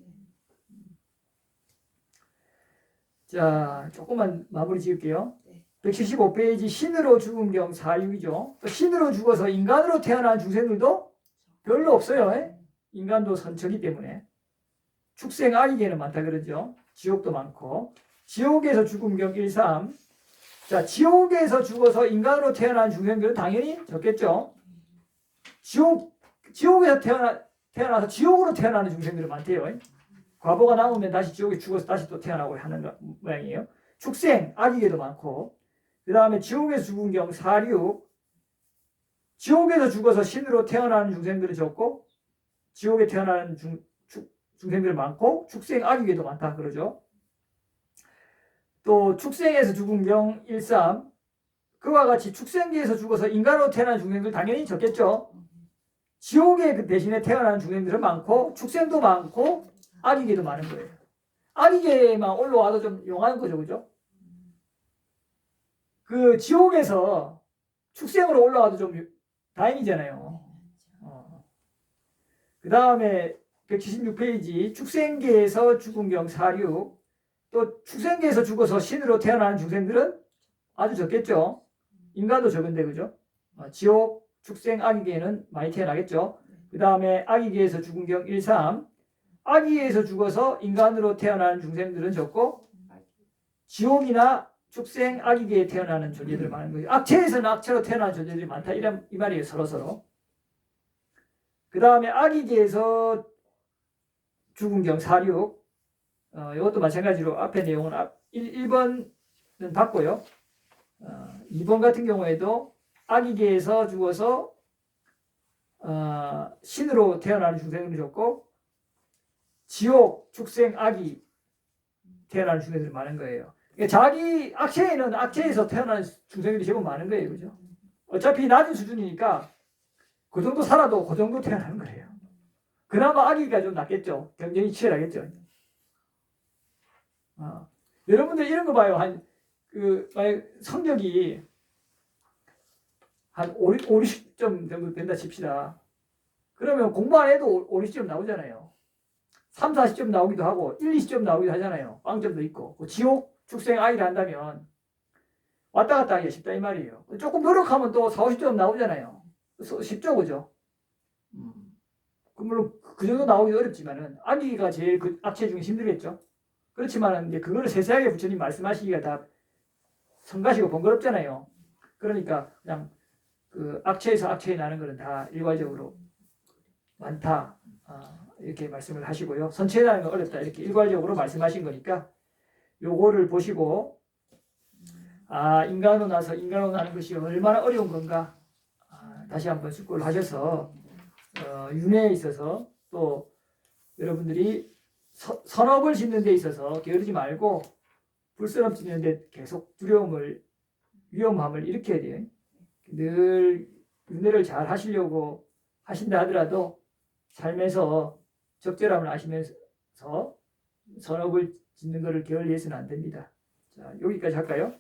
자, 조금만 마무리 지을게요. 네. 175페이지 신으로 죽은 경 4육이죠. 또 신으로 죽어서 인간으로 태어난 중생들도 별로 없어요. 인간도 선처기 때문에. 축생 아리개는 많다 그러죠. 지옥도 많고. 지옥에서 죽은 경 1, 3. 자, 지옥에서 죽어서 인간으로 태어난 중생들은 당연히 적겠죠. 지옥에서 태어나서 지옥으로 태어나는 중생들은 많대요. 과보가 남으면 다시 지옥에 죽어서 다시 또 태어나고 하는 모양이에요. 축생, 아기개도 많고. 그 다음에 지옥에서 죽은 경 4, 6. 지옥에서 죽어서 신으로 태어나는 중생들은 적고, 지옥에 태어나는 중생들은 많고, 축생, 아기개도 많다 그러죠. 또 축생에서 죽은 경 1, 3. 그와 같이 축생계에서 죽어서 인간으로 태어난 중생들 당연히 적겠죠. 지옥에 그 대신에 태어나는 중생들은 많고, 축생도 많고, 아기개도 많은 거예요. 아기개만 올라와도 좀 용한 거죠, 그죠? 그 지옥에서 축생으로 올라와도 좀 다행이잖아요. 그 다음에 176페이지 축생계에서 죽은 경 4, 6. 또 축생계에서 죽어서 신으로 태어나는 중생들은 아주 적겠죠. 인간도 적은데 그죠? 지옥, 축생, 아기계에는 많이 태어나겠죠. 그 다음에 아기계에서 죽은 경 1, 3. 아기계에서 죽어서 인간으로 태어나는 중생들은 적고 지옥이나 축생, 아기계에 태어나는 존재들이 많은 거죠. 악체에서는 악체로 태어나는 존재들이 많다. 이 말이에요. 서로. 그 다음에 아기계에서 죽은 경 4, 6. 이것도 마찬가지로 앞에 내용은 1번은 받고요. 2번 같은 경우에도 아기계에서 죽어서 신으로 태어나는 중생들이 적고 지옥, 축생, 아기 태어나는 중생들이 많은 거예요. 자기 악체에는 악체에서 태어나는 중생들이 제법 많은 거예요. 그죠? 어차피 낮은 수준이니까 그 정도 살아도 그 정도 태어나는 거예요. 그나마 아기가 좀 낫겠죠. 경쟁이 치열하겠죠. 여러분들 이런 거 봐요. 만약 성적이 한 5, 60점 정도 된다 칩시다. 그러면 공부 안 해도 5, 60점 나오잖아요. 3, 40점 나오기도 하고 1, 20점 나오기도 하잖아요. 빵점도 있고. 지옥, 축생, 아이를 한다면 왔다 갔다 하기가 쉽다 이 말이에요. 조금 노력하면 또 4, 50점 나오잖아요. 쉽죠, 그죠? 물론 그 정도 나오기 어렵지만은 아기가 제일 그 악체 중에 힘들겠죠. 그렇지만은 이제 그거를 세세하게 부처님 말씀하시기가 다 성가시고 번거롭잖아요. 그러니까 그냥 그 악체에서 악체에 나는 거는 다 일괄적으로 많다. 이렇게 말씀을 하시고요. 선체에 나는 건 어렵다. 이렇게 일괄적으로 말씀하신 거니까 요거를 보시고 인간으로 나서 인간으로 나는 것이 얼마나 어려운 건가 다시 한번 숙고를 하셔서 윤회에 있어서 또 여러분들이 선업을 짓는 데 있어서 게으르지 말고 불선업 짓는 데 계속 위험함을 일으켜야 돼요. 늘 윤회를 잘 하시려고 하신다 하더라도 삶에서 적절함을 아시면서 선업을 짓는 것을 게을리해서는 안 됩니다. 자, 여기까지 할까요?